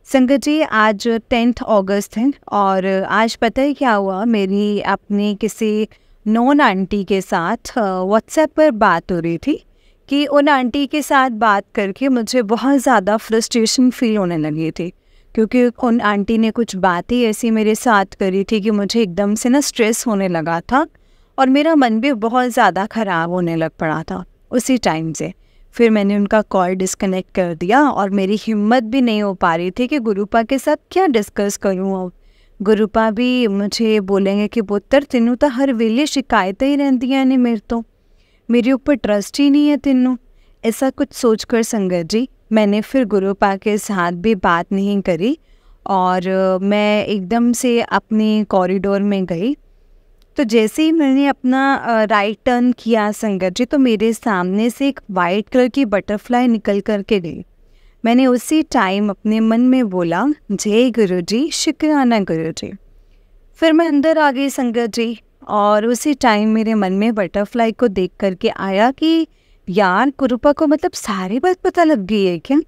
संगत जी आज 10 अगस्त है और आज पता है क्या हुआ, मेरी अपनी किसी नॉन आंटी के साथ व्हाट्सएप पर बात हो रही थी कि उन आंटी के साथ बात करके मुझे बहुत ज़्यादा फ्रस्ट्रेशन फील होने लगी थी, क्योंकि उन आंटी ने कुछ बातें ऐसी मेरे साथ करी थी कि मुझे एकदम से ना स्ट्रेस होने लगा था और मेरा मन भी बहुत ज़्यादा ख़राब होने लग पड़ा था उसी टाइम से। फिर मैंने उनका कॉल डिस्कनेक्ट कर दिया और मेरी हिम्मत भी नहीं हो पा रही थी कि गुरुपा के साथ क्या डिस्कस करूँ। गुरुपा भी मुझे बोलेंगे कि पुत्र तेनू तो हर वेले शिकायतें ही रहंदियां ने मेरे तो, मेरे ऊपर ट्रस्ट ही नहीं है तेनू। ऐसा कुछ सोचकर संगत जी मैंने फिर गुरुपा के साथ भी बात नहीं करी और मैं एकदम से अपनी कॉरिडोर में गई तो जैसे ही मैंने अपना राइट टर्न किया संगत जी, तो मेरे सामने से एक वाइट कलर की बटरफ्लाई निकल कर के गई। मैंने उसी टाइम अपने मन में बोला, जय गुरु जी, शुक्राना गुरु जी। फिर मैं अंदर आ गई संगत जी, और उसी टाइम मेरे मन में बटरफ्लाई को देख करके आया कि यार, गुरुपा को मतलब सारी बात पता लग गई है क्या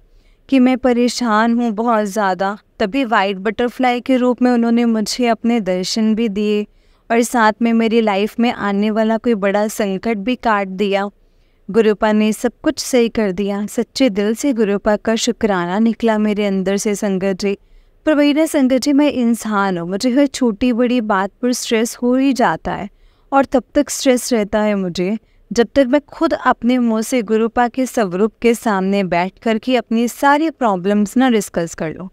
कि मैं परेशान हूँ बहुत ज़्यादा। तभी वाइट बटरफ्लाई के रूप में उन्होंने मुझे अपने दर्शन भी दिए, और साथ में मेरी लाइफ में आने वाला कोई बड़ा संकट भी काट दिया। गुरुपा ने सब कुछ सही कर दिया। सच्चे दिल से गुरुपा का शुक्राना निकला मेरे अंदर से संगत जी। पर वही ना संगत जी, मैं इंसान हूँ, मुझे हर छोटी बड़ी बात पर स्ट्रेस हो ही जाता है, और तब तक स्ट्रेस रहता है मुझे जब तक मैं खुद अपने मुंह से गुरुपा के स्वरूप के सामने बैठ कर के अपनी सारी प्रॉब्लम्स ना डिस्कस कर लूँ।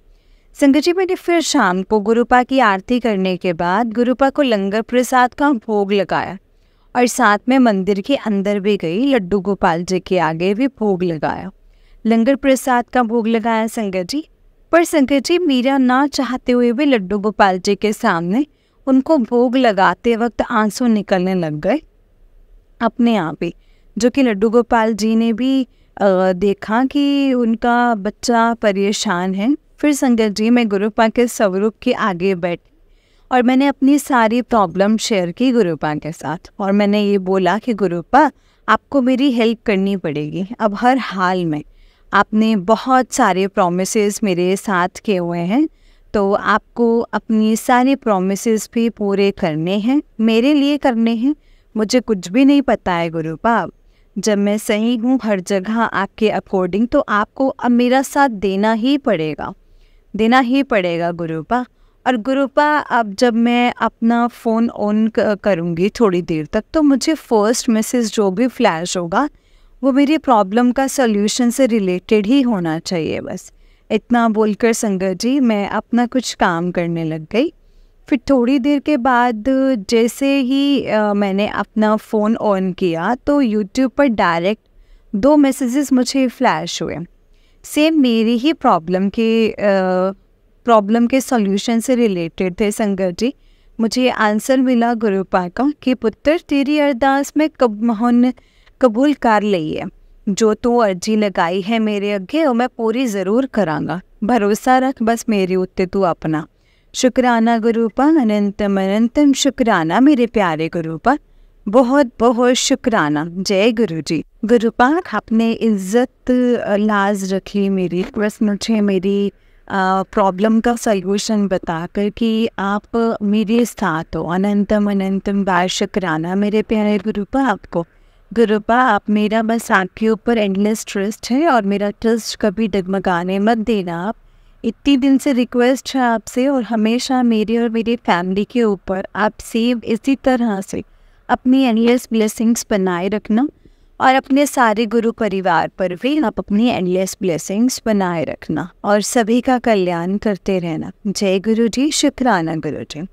संगत जी, मैंने फिर शाम को गुरुपा की आरती करने के बाद गुरुपा को लंगर प्रसाद का भोग लगाया, और साथ में मंदिर के अंदर भी गई, लड्डू गोपाल जी के आगे भी भोग लगाया, लंगर प्रसाद का भोग लगाया संगत जी। पर संगत जी, मेरा ना चाहते हुए भी लड्डू गोपाल जी के सामने उनको भोग लगाते वक्त आंसू निकलने लग गए अपने आप ही, जो कि लड्डू गोपाल जी ने भी देखा कि उनका बच्चा परेशान है। फिर संगत जी, मैं गुरुपा के स्वरूप के आगे बैठी, और मैंने अपनी सारी प्रॉब्लम शेयर की गुरुपा के साथ, और मैंने ये बोला कि गुरुपा, आपको मेरी हेल्प करनी पड़ेगी अब हर हाल में। आपने बहुत सारे प्रॉमिसेस मेरे साथ किए हुए हैं, तो आपको अपनी सारी प्रॉमिसेस भी पूरे करने हैं, मेरे लिए करने हैं। मुझे कुछ भी नहीं पता है गुरुपा, जब मैं सही हूँ हर जगह आपके अकॉर्डिंग, तो आपको अब मेरा साथ देना ही पड़ेगा गुरुपा। और गुरुपा, अब जब मैं अपना फ़ोन ऑन करूँगी थोड़ी देर तक, तो मुझे फर्स्ट मैसेज जो भी फ्लैश होगा वो मेरी प्रॉब्लम का सल्यूशन से रिलेटेड ही होना चाहिए। बस इतना बोलकर संगत जी, मैं अपना कुछ काम करने लग गई। फिर थोड़ी देर के बाद जैसे ही मैंने अपना फ़ोन ऑन किया, तो यूट्यूब पर डायरेक्ट 2 मैसेजेस मुझे फ्लैश हुए, सेम मेरी ही प्रॉब्लम के सॉल्यूशन से रिलेटेड थे संगत जी। मुझे आंसर मिला गुरुपा का कि पुत्र, तेरी अरदास में कबूल कर ली है, जो तू अर्जी लगाई है मेरे अगे वो मैं पूरी ज़रूर करांगा, भरोसा रख बस मेरे उत्ते तू अपना। शुक्राना गुरुपा, अनंतम अनंतम शुक्राना मेरे प्यारे गुरुपा, बहुत बहुत शुक्राना। जय गुरु जी। गुरुपा, आपने इज्जत लाज रखी मेरी, बस मुझे मेरी प्रॉब्लम का सल्यूशन बताकर कि आप मेरे साथ हो। अनंतम अनंतम बार शुक्राना मेरे प्यारे गुरुपा आपको। गुरुपा, आप मेरा बस आपके ऊपर एंडलेस ट्रस्ट है, और मेरा ट्रस्ट कभी डगमगाने मत देना आप। इतनी दिन से रिक्वेस्ट है आपसे, और हमेशा मेरे और मेरी फैमिली के ऊपर आप सेव इसी तरह से अपनी एंडलेस ब्लेसिंग्स बनाए रखना, और अपने सारे गुरु परिवार पर भी आप अपनी एंडलेस ब्लेसिंग्स बनाए रखना, और सभी का कल्याण करते रहना। जय गुरु जी। शुक्राना गुरु जी।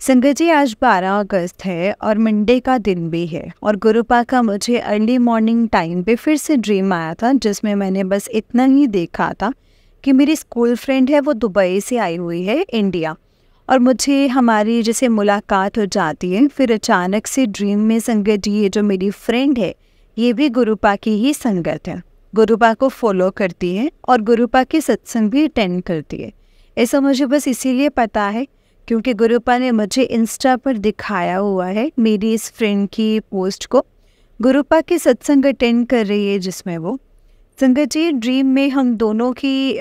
संगत जी, आज 12 अगस्त है और मंडे का दिन भी है, और गुरुपा का मुझे अर्ली मॉर्निंग टाइम पे फिर से ड्रीम आया था, जिसमें मैंने बस इतना ही देखा था कि मेरी स्कूल फ्रेंड है, वो दुबई से आई हुई है इंडिया, और मुझे हमारी जैसे मुलाकात हो जाती है। फिर अचानक से ड्रीम में संगत जी, ये जो मेरी फ्रेंड है ये भी गुरुपा की ही संगत है, गुरुपा को फॉलो करती है और गुरुपा के सत्संग भी अटेंड करती है। ऐसा मुझे बस इसीलिए पता है क्योंकि गुरुपा ने मुझे इंस्टा पर दिखाया हुआ है मेरी इस फ्रेंड की पोस्ट को, गुरुपा के सत्संग अटेंड कर रही है जिसमें वो। संगत जी, ड्रीम में हम दोनों की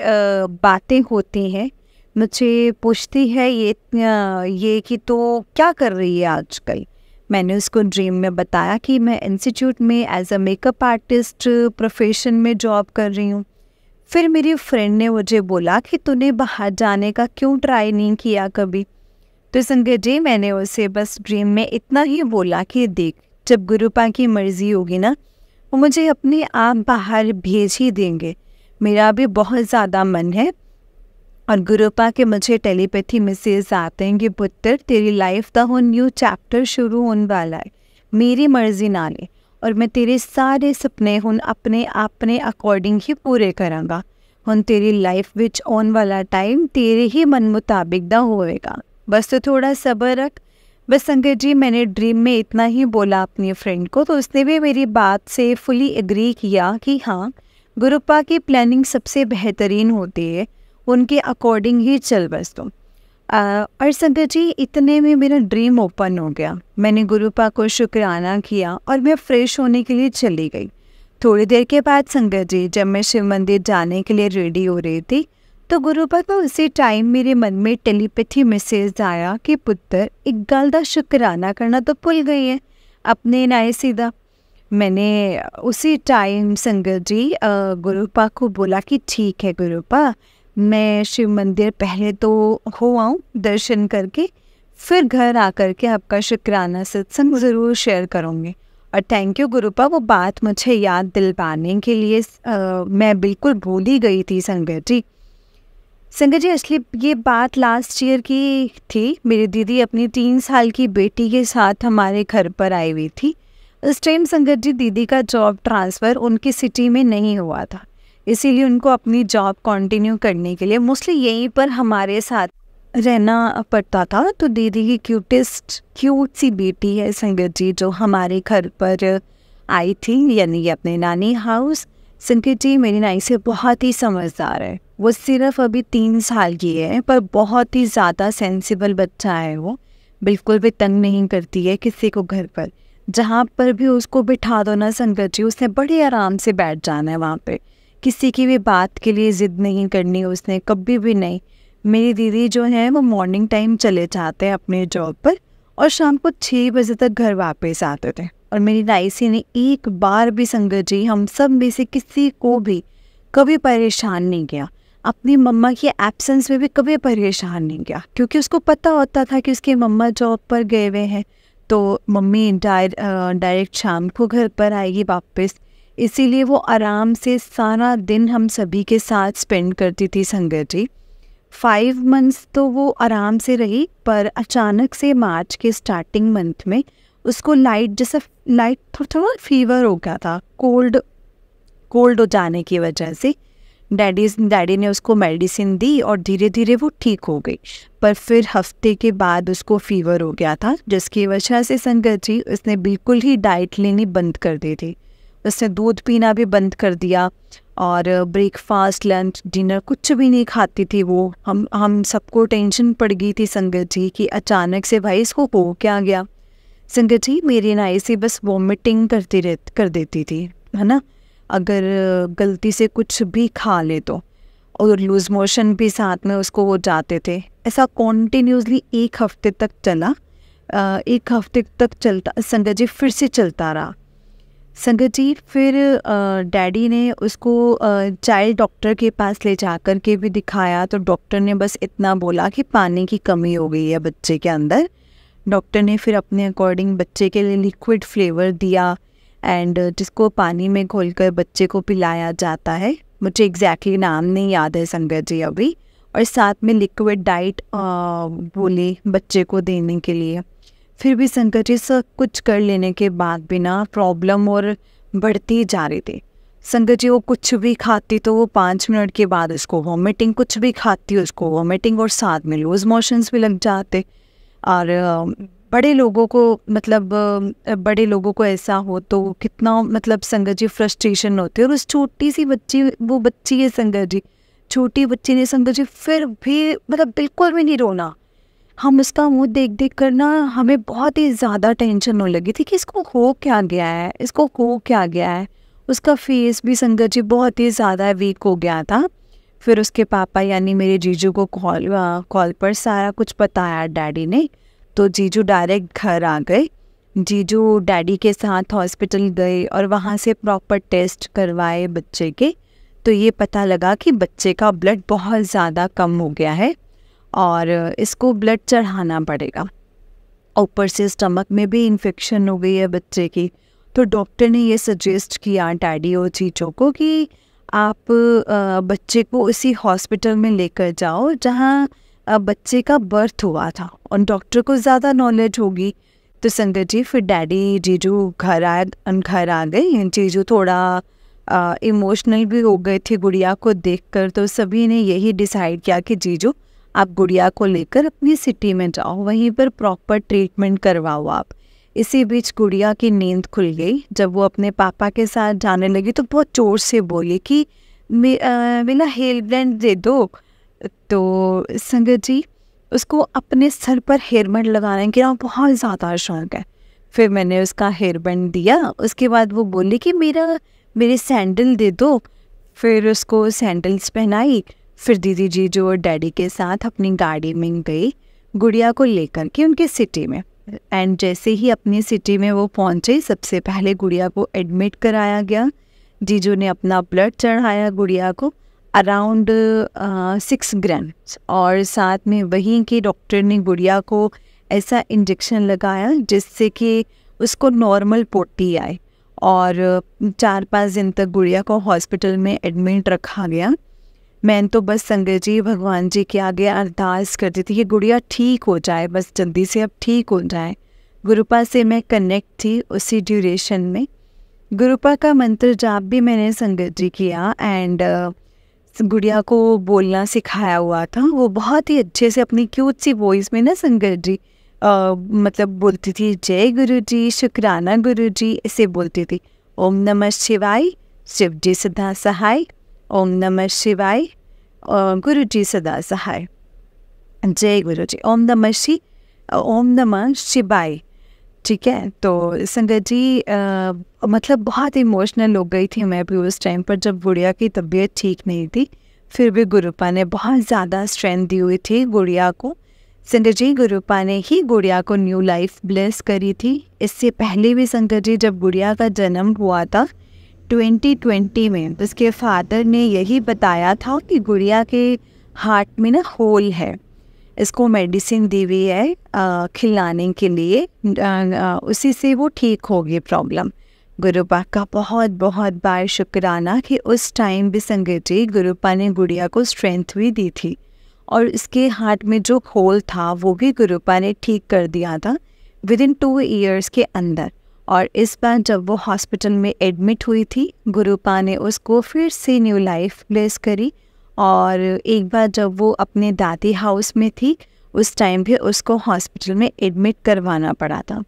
बातें होती हैं। मुझे पूछती है ये कि तो क्या कर रही है आजकल। मैंने उसको ड्रीम में बताया कि मैं इंस्टीट्यूट में as a makeup artist profession में जॉब कर रही हूँ। फिर मेरी फ्रेंड ने मुझे बोला कि तूने बाहर जाने का क्यों ट्राई नहीं किया कभी। तो संगत जी, मैंने उसे बस ड्रीम में इतना ही बोला कि देख, जब गुरुपा की मर्जी होगी ना, वो मुझे अपने आप बाहर भेज ही देंगे। मेरा भी बहुत ज़्यादा मन है, और गुरुपा के मुझे टेलीपैथी मैसेज आते हैं कि पुत्र, तेरी लाइफ का वो न्यू चैप्टर शुरू होने वाला है, मेरी मर्जी ना ले, और मैं तेरे सारे सपने हुन अपने अकॉर्डिंग ही पूरे करांगा। हुन तेरी लाइफ विच आने वाला टाइम तेरे ही मन मुताबिक दा होएगा, बस तो थोड़ा सब्र रख। बस संगत जी मैंने ड्रीम में इतना ही बोला अपनी फ्रेंड को, तो उसने भी मेरी बात से फुली एग्री किया कि हाँ, गुरुपा की प्लानिंग सबसे बेहतरीन होती है, उनके अकॉर्डिंग ही चल बस तुम। और संगत जी इतने में मेरा ड्रीम ओपन हो गया। मैंने गुरुपा को शुक्राना किया और मैं फ्रेश होने के लिए चली गई। थोड़ी देर के बाद संगत जी जब मैं शिव मंदिर जाने के लिए रेडी हो रही थी, तो गुरुपा को उसी टाइम मेरे मन में टेलीपैथी मैसेज आया कि पुत्र एक गल दा शुक्राना करना तो भूल गई है अपने नाए सीधा। मैंने उसी टाइम संगत जी गुरुपा को बोला कि ठीक है गुरुपा, मैं शिव मंदिर पहले तो हो आऊँ दर्शन करके, फिर घर आकर के आपका शुक्राना सत्संग ज़रूर शेयर करूँगी। और थैंक यू गुरुपा, वो बात मुझे याद दिलवाने के लिए। मैं बिल्कुल भूल ही गई थी संगत जी। संगत जी असली ये बात लास्ट ईयर की थी। मेरी दीदी अपनी 3 साल की बेटी के साथ हमारे घर पर आई हुई थी। उस टाइम संगत जी दीदी का जॉब ट्रांसफ़र उनकी सिटी में नहीं हुआ था, इसीलिए उनको अपनी जॉब कंटिन्यू करने के लिए मोस्टली यहीं पर हमारे साथ रहना पड़ता था। तो दीदी की क्यूट सी बेटी है संगत जी, जो हमारे घर पर आई थी, यानी अपने नानी हाउस। संगत जी मेरी नानी से बहुत ही समझदार है। वो सिर्फ अभी 3 साल की है, पर बहुत ही ज़्यादा सेंसिबल बच्चा है। वो बिल्कुल भी तंग नहीं करती है किसी को घर पर। जहाँ पर भी उसको बिठा दो ना संगत जी, उसने बड़े आराम से बैठ जाना है वहाँ पे। किसी की भी बात के लिए ज़िद नहीं करनी उसने, कभी भी नहीं। मेरी दीदी जो है वो मॉर्निंग टाइम चले जाते हैं अपने जॉब पर और शाम को 6 बजे तक घर वापस आते थे। और मेरी नाइसी ने एक बार भी संगत जी हम सब में से किसी को भी कभी परेशान नहीं किया, अपनी मम्मा की एब्सेंस में भी कभी परेशान नहीं किया, क्योंकि उसको पता होता था कि उसके मम्मा जॉब पर गए हुए हैं, तो मम्मी डायरेक्ट शाम को घर पर आएगी वापस। इसीलिए वो आराम से सारा दिन हम सभी के साथ स्पेंड करती थी संगत जी। 5 मंथ्स तो वो आराम से रही, पर अचानक से मार्च के स्टार्टिंग मंथ में उसको लाइट थोड़ा फीवर हो गया था, कोल्ड हो जाने की वजह से। डैडी ने उसको मेडिसिन दी और धीरे धीरे वो ठीक हो गई। पर फिर हफ्ते के बाद उसको फीवर हो गया था, जिसकी वजह से संगत जी उसने बिल्कुल ही डाइट लेनी बंद कर दी थी। उसने दूध पीना भी बंद कर दिया और ब्रेकफास्ट लंच डिनर कुछ भी नहीं खाती थी वो। हम सबको टेंशन पड़ गई थी संगत जी कि अचानक से भाई इसको हो क्या गया। संगत जी मेरी नाई से बस वॉमिटिंग कर देती थी, है ना, अगर गलती से कुछ भी खा ले तो, और लूज मोशन भी साथ में उसको हो जाते थे। ऐसा कॉन्टीन्यूसली 1 हफ्ते तक चला। 1 हफ्ते तक चलता संगत जी, फिर से चलता रहा संगत जी। फिर डैडी ने उसको चाइल्ड डॉक्टर के पास ले जाकर के भी दिखाया, तो डॉक्टर ने बस इतना बोला कि पानी की कमी हो गई है बच्चे के अंदर। डॉक्टर ने फिर अपने अकॉर्डिंग बच्चे के लिए लिक्विड फ्लेवर दिया, एंड जिसको पानी में घोलकर बच्चे को पिलाया जाता है। मुझे एग्जैक्टली नाम नहीं याद है संगत जी अभी। और साथ में लिक्विड डाइट बोली बच्चे को देने के लिए। फिर भी संगत जी सब कुछ कर लेने के बाद भी ना प्रॉब्लम और बढ़ती जा रही थी संगत जी। वो कुछ भी खाती तो वो 5 मिनट के बाद उसको वॉमिटिंग, कुछ भी खाती उसको वॉमिटिंग, और साथ में लूज मोशंस भी लग जाते। और बड़े लोगों को ऐसा हो तो कितना मतलब संगत जी फ्रस्ट्रेशन होती है। और उस छोटी सी बच्ची, वो बच्ची है संगत जी, छोटी बच्ची ने संगत जी फिर भी मतलब बिल्कुल भी नहीं रोना। हम उसका मुंह देख कर ना हमें बहुत ही ज़्यादा टेंशन होने लगी थी कि इसको हो क्या गया है, इसको हो क्या गया है। उसका फेस भी संगत जी बहुत ही ज़्यादा वीक हो गया था। फिर उसके पापा यानी मेरे जीजू को कॉल पर सारा कुछ बताया डैडी ने, तो जीजू डायरेक्ट घर आ गए। जीजू डैडी के साथ हॉस्पिटल गए और वहाँ से प्रॉपर टेस्ट करवाए बच्चे के। तो ये पता लगा कि बच्चे का ब्लड बहुत ज़्यादा कम हो गया है और इसको ब्लड चढ़ाना पड़ेगा। ऊपर से स्टमक में भी इन्फेक्शन हो गई है बच्चे की। तो डॉक्टर ने ये सजेस्ट किया डैडी और जीजू को कि आप बच्चे को उसी हॉस्पिटल में लेकर जाओ जहाँ बच्चे का बर्थ हुआ था, और डॉक्टर को ज़्यादा नॉलेज होगी। तो संगत जी फिर डैडी जीजू घर आ गए। जीजू थोड़ा इमोशनल भी हो गए थे गुड़िया को देखकर। तो सभी ने यही डिसाइड किया कि जीजू आप गुड़िया को लेकर अपनी सिटी में जाओ, वहीं पर प्रॉपर ट्रीटमेंट करवाओ आप। इसी बीच गुड़िया की नींद खुल गई। जब वो अपने पापा के साथ जाने लगी तो बहुत जोर से बोली कि मेरा हेयर बैंड दे दो। तो संगत जी, उसको अपने सर पर हेयर बैंड लगाने का बहुत ज़्यादा शौक है। फिर मैंने उसका हेयर बैंड दिया। उसके बाद वो बोली कि मेरे सैंडल दे दो। फिर उसको सैंडल्स पहनाई। फिर दीदी जी जो और डैडी के साथ अपनी गाड़ी में गई गुड़िया को लेकर के उनके सिटी में। एंड जैसे ही अपनी सिटी में वो पहुँचे, सबसे पहले गुड़िया को एडमिट कराया गया। जीजू ने अपना ब्लड चढ़ाया गुड़िया को अराउंड 6 ग्राम, और साथ में वहीं के डॉक्टर ने गुड़िया को ऐसा इंजेक्शन लगाया जिससे कि उसको नॉर्मल पोटी आए। और 4-5 दिन तक गुड़िया को हॉस्पिटल में एडमिट रखा गया। मैं तो बस संगत जी भगवान जी के आगे अरदास करती थी कि गुड़िया ठीक हो जाए, बस जल्दी से अब ठीक हो जाए। गुरुपा से मैं कनेक्ट थी उसी ड्यूरेशन में। गुरुपा का मंत्र जाप भी मैंने संगत जी किया एंड गुड़िया को बोलना सिखाया हुआ था। वो बहुत ही अच्छे से अपनी क्यूट सी वॉइस में ना संगत जी मतलब बोलती थी, जय गुरु जी, शुक्राना गुरु जी, ऐसे बोलती थी। ओम नमः शिवाय, शिव जी सदा सहाय। ओम नमः शिवाय, गुरु जी सदा सहाय। जय गुरु जी। ओम नमः शिवाय। ठीक है, तो संगत जी मतलब बहुत इमोशनल हो गई थी मैं भी उस टाइम पर जब गुड़िया की तबीयत ठीक नहीं थी। फिर भी गुरुपा ने बहुत ज़्यादा स्ट्रेंथ दी हुई थी गुड़िया को। संगत जी गुरुपा ने ही गुड़िया को न्यू लाइफ ब्लेस करी थी। इससे पहले भी संगत जी जब गुड़िया का जन्म हुआ था 2020 में, उसके फादर ने यही बताया था कि गुड़िया के हार्ट में ना होल है, इसको मेडिसिन दी हुई है खिलाने के लिए, उसी से वो ठीक होगी प्रॉब्लम। गुरुपा का बहुत बहुत बार शुक्राना कि उस टाइम भी संगत जी गुरुपा ने गुड़िया को स्ट्रेंथ भी दी थी और इसके हार्ट में जो होल था वो भी गुरुपा ने ठीक कर दिया था विदिन 2 ईयर्स के अंदर। और इस बार जब वो हॉस्पिटल में एडमिट हुई थी गुरुपा ने उसको फिर से न्यू लाइफ ब्लेस करी। और एक बार जब वो अपने दादी हाउस में थी उस टाइम भी उसको हॉस्पिटल में एडमिट करवाना पड़ा था,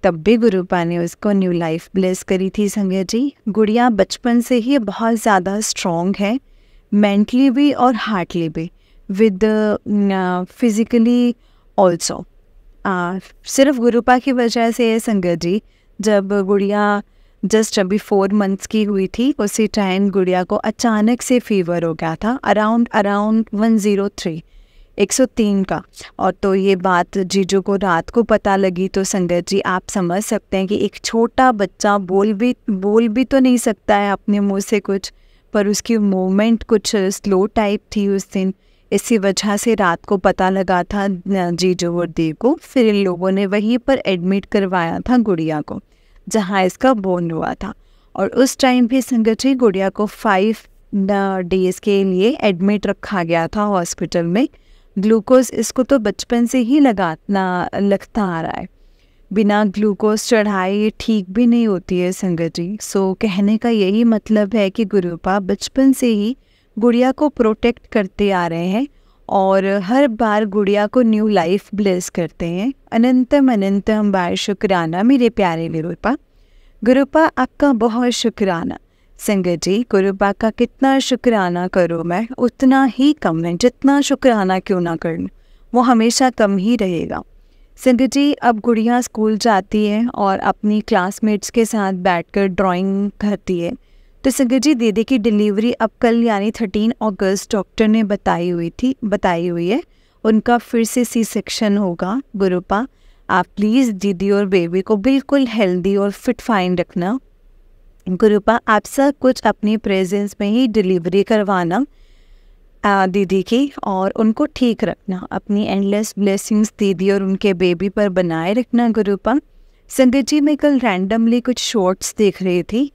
तब भी गुरुपा ने उसको न्यू लाइफ ब्लेस करी थी। संगत जी गुड़िया बचपन से ही बहुत ज़्यादा स्ट्रॉन्ग है, मेंटली भी और हार्टली भी, विद फिज़िकली ऑल्सो। सिर्फ गुरुपा की वजह से संगत जी जब गुड़िया जस्ट अभी 4 मंथ्स की हुई थी उसी टाइम गुड़िया को अचानक से फीवर हो गया था अराउंड 103 का। और तो ये बात जीजू को रात को पता लगी। तो संगत जी आप समझ सकते हैं कि एक छोटा बच्चा बोल भी तो नहीं सकता है अपने मुंह से कुछ, पर उसकी मूवमेंट कुछ स्लो टाइप थी उस दिन। इसी वजह से रात को पता लगा था जीजू और देव को। फिर इन लोगों ने वहीं पर एडमिट करवाया था गुड़िया को जहाँ इसका बोर्न हुआ था। और उस टाइम भी संगत जी गुड़िया को 5 डेज के लिए एडमिट रखा गया था हॉस्पिटल में। ग्लूकोज इसको तो बचपन से ही लगता आ रहा है, बिना ग्लूकोज चढ़ाए ये ठीक भी नहीं होती है संगत जी। सो कहने का यही मतलब है कि गुरुपा बचपन से ही गुड़िया को प्रोटेक्ट करते आ रहे हैं और हर बार गुड़िया को न्यू लाइफ ब्लेस करते हैं। अनंतम बार शुक्राना मेरे प्यारे गुरुपा। गुरुपा आपका बहुत शुक्राना। संगत जी गुरुपा का कितना शुक्राना करो मैं उतना ही कम है, जितना शुक्राना क्यों ना करूं वो हमेशा कम ही रहेगा। संगत जी अब गुड़िया स्कूल जाती है और अपनी क्लासमेट्स के साथ बैठकर ड्राइंग करती है। तो संगत जी दीदी की डिलीवरी अब कल यानी 13 अगस्त डॉक्टर ने बताई हुई है, उनका फिर से सी सेक्शन होगा। गुरुपा आप प्लीज़ दीदी और बेबी को बिल्कुल हेल्दी और फिट फाइन रखना। गुरुपा आप सब कुछ अपनी प्रेजेंस में ही डिलीवरी करवाना दीदी की और उनको ठीक रखना। अपनी एंडलेस ब्लेसिंग्स दीदी और उनके बेबी पर बनाए रखना गुरुपा। संगत जी मैं कल रैंडमली कुछ शॉर्ट्स देख रही थी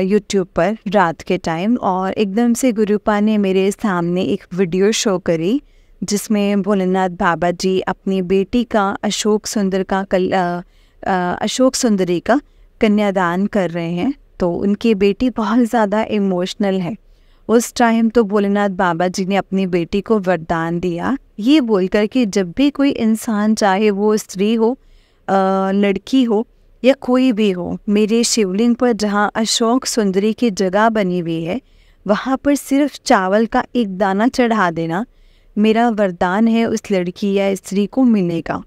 यूट्यूब पर रात के टाइम और एकदम से गुरुपा ने मेरे सामने एक वीडियो शो करी जिसमें भोलेनाथ बाबा जी अपनी बेटी का अशोक सुंदरी का कन्यादान कर रहे हैं। तो उनकी बेटी बहुत ज़्यादा इमोशनल है उस टाइम तो भोलेनाथ बाबा जी ने अपनी बेटी को वरदान दिया, ये बोलकर कि जब भी कोई इंसान, चाहे वो स्त्री हो, लड़की हो या कोई भी हो, मेरे शिवलिंग पर जहाँ अशोक सुंदरी की जगह बनी हुई है वहाँ पर सिर्फ चावल का एक दाना चढ़ा देना, मेरा वरदान है उस लड़की या स्त्री को मिलेगा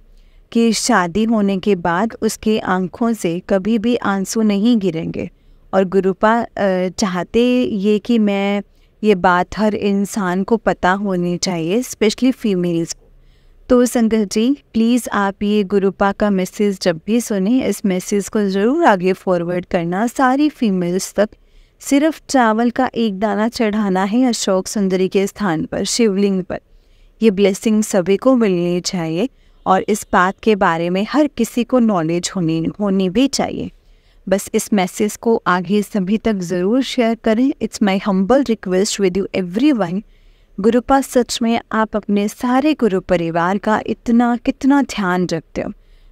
कि शादी होने के बाद उसके आंखों से कभी भी आंसू नहीं गिरेंगे। और गुरुपा चाहते ये कि मैं ये बात हर इंसान को पता होनी चाहिए, स्पेशली फीमेल्स को। तो संगत जी प्लीज़ आप ये गुरुपा का मैसेज जब भी सुने, इस मैसेज को ज़रूर आगे फॉरवर्ड करना सारी फीमेल्स तक। सिर्फ चावल का एक दाना चढ़ाना है अशोक सुंदरी के स्थान पर, शिवलिंग पर। ये ब्लेसिंग सभी को मिलनी चाहिए और इस बात के बारे में हर किसी को नॉलेज होनी भी चाहिए। बस इस मैसेज को आगे सभी तक ज़रूर शेयर करें। It's my humble request with you everyone. Gurupa सच में आप अपने सारे गुरु परिवार का कितना ध्यान रखते हो।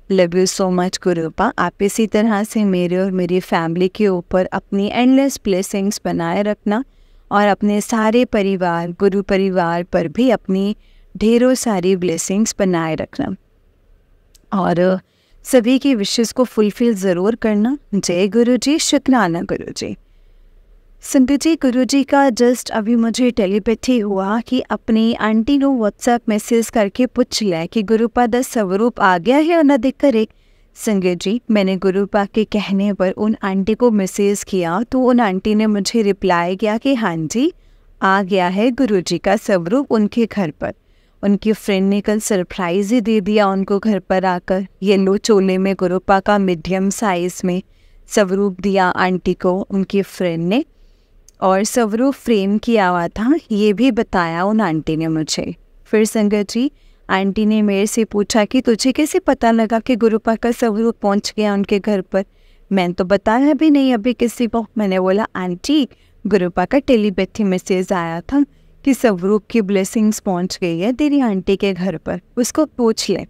Love you so much गुरुपा। आप इसी तरह से मेरे और मेरी फैमिली के ऊपर अपनी एंडलेस ब्लेसिंग्स बनाए रखना और अपने सारे परिवार, गुरु परिवार पर भी अपनी ढेरों सारी ब्लेसिंग्स बनाए रखना और सभी की विशेष को फुलफिल ज़रूर करना। जय गुरु जी, शुक्राना गुरु जी। संगत जी, गुरु जी का जस्ट अभी मुझे टेलीपैथी हुआ कि अपनी आंटी को व्हाट्सएप मैसेज करके पूछ लिया कि गुरुपा दा स्वरूप आ गया है और न देख कर एक। संगत जी, मैंने गुरुपा के कहने पर उन आंटी को मैसेज किया तो उन आंटी ने मुझे रिप्लाई किया कि हाँ जी आ गया है गुरु जी का स्वरूप उनके घर पर। उनकी फ्रेंड ने कल सरप्राइज़ ही दे दिया उनको घर पर आकर। येलो चोले में गुरुपा का मीडियम साइज़ में स्वरूप दिया आंटी को उनकी फ्रेंड ने, और स्वरूप फ्रेम किया हुआ था, ये भी बताया उन आंटी ने मुझे। फिर संगत जी, आंटी ने मेरे से पूछा कि तुझे कैसे पता लगा कि गुरुपा का स्वरूप पहुंच गया उनके घर पर। मैंने तो बताया भी नहीं अभी किसी को। मैंने बोला आंटी गुरुपा का टेलीपैथी मैसेज आया था कि स्वरूप की ब्लेसिंग्स पहुंच गई है तेरी आंटी के घर पर, उसको पूछ ले।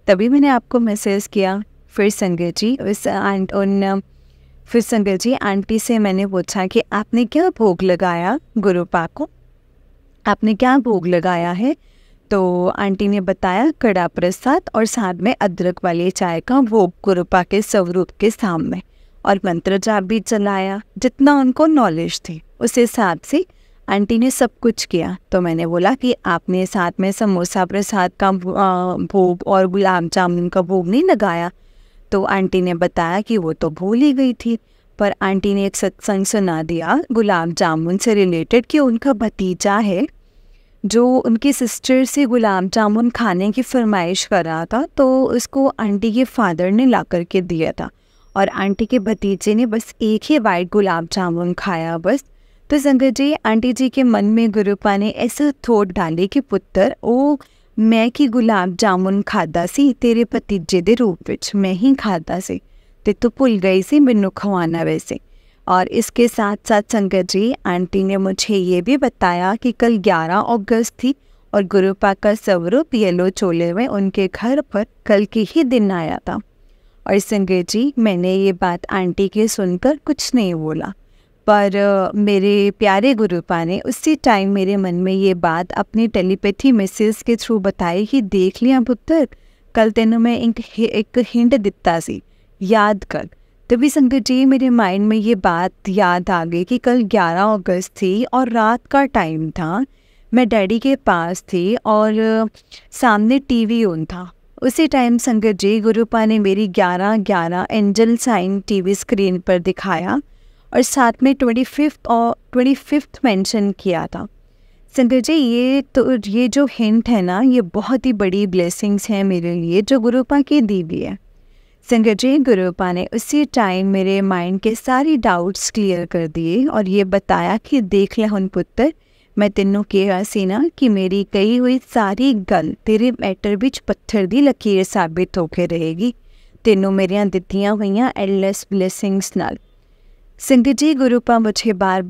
तभी मैंने आपको मैसेज किया। फिर संगत जी फिर संगत जी आंटी से मैंने पूछा कि आपने क्या भोग लगाया गुरुपा को, आपने क्या भोग लगाया है। तो आंटी ने बताया कड़ा प्रसाद और साथ में अदरक वाली चाय का भोग गुरुपा के स्वरूप के सामने, और मंत्र जाप भी चलाया। जितना उनको नॉलेज थी उस हिसाब से आंटी ने सब कुछ किया। तो मैंने बोला कि आपने साथ में समोसा प्रसाद का भोग और गुलाब जामुन का भोग नहीं लगाया। तो आंटी ने बताया कि वो तो भूल ही गई थी, पर आंटी ने एक सत्संग सुना दिया गुलाब जामुन से रिलेटेड कि उनका भतीजा है जो उनकी सिस्टर से गुलाब जामुन खाने की फरमाइश कर रहा था, तो उसको आंटी के फादर ने ला कर के दिया था और आंटी के भतीजे ने बस एक ही बाइट गुलाब जामुन खाया बस। तो संगत जी, आंटी जी के मन में गुरुपा ने ऐसा थोट डाले कि पुत्र ओ मैं कि गुलाब जामुन खादा सी तेरे भतीजे दे रूप विच, मैं ही खादा सी ते तू भुल गई सी मैनू खवाना वैसे। और इसके साथ साथ संगत जी आंटी ने मुझे ये भी बताया कि कल 11 अगस्त थी और गुरुपा का स्वरूप येलो चोले में उनके घर पर कल के ही दिन आया था। और संगत जी, मैंने ये बात आंटी के सुनकर कुछ नहीं बोला, पर मेरे प्यारे गुरुपा ने उसी टाइम मेरे मन में ये बात अपनी टेलीपैथी मैसेज के थ्रू बताई कि देख लिया पुत्र, कल तेनों मैं एक हिंट दिता सी, याद कर। तभी संगत जी मेरे माइंड में ये बात याद आ गई कि कल 11 अगस्त थी और रात का टाइम था। मैं डैडी के पास थी और सामने टीवी ऑन था। उसी टाइम संगत जी गुरुपा ने मेरी 11-11 एंजल साइन टीवी स्क्रीन पर दिखाया और साथ में 25th मेंशन किया था। संगत जी ये जो हिंट है ना, ये बहुत ही बड़ी ब्लेसिंग्स हैं मेरे लिए जो गुरुपा की दी हुई है। संगत जी, गुरुपा ने उसी टाइम मेरे माइंड के सारी डाउट्स क्लियर कर दिए और ये बताया कि देख ले हुन पुत्र, मैं तेनों कहा सी ना कि मेरी कही हुई सारी गल तेरे मैटर विच पत्थर दी लकीर साबित होके रहेगी, तेनों मेरियां दित्तियां हुईयां एंडलेस ब्लेसिंग्स नाल। संगत जी, गुरुपा मुझे बार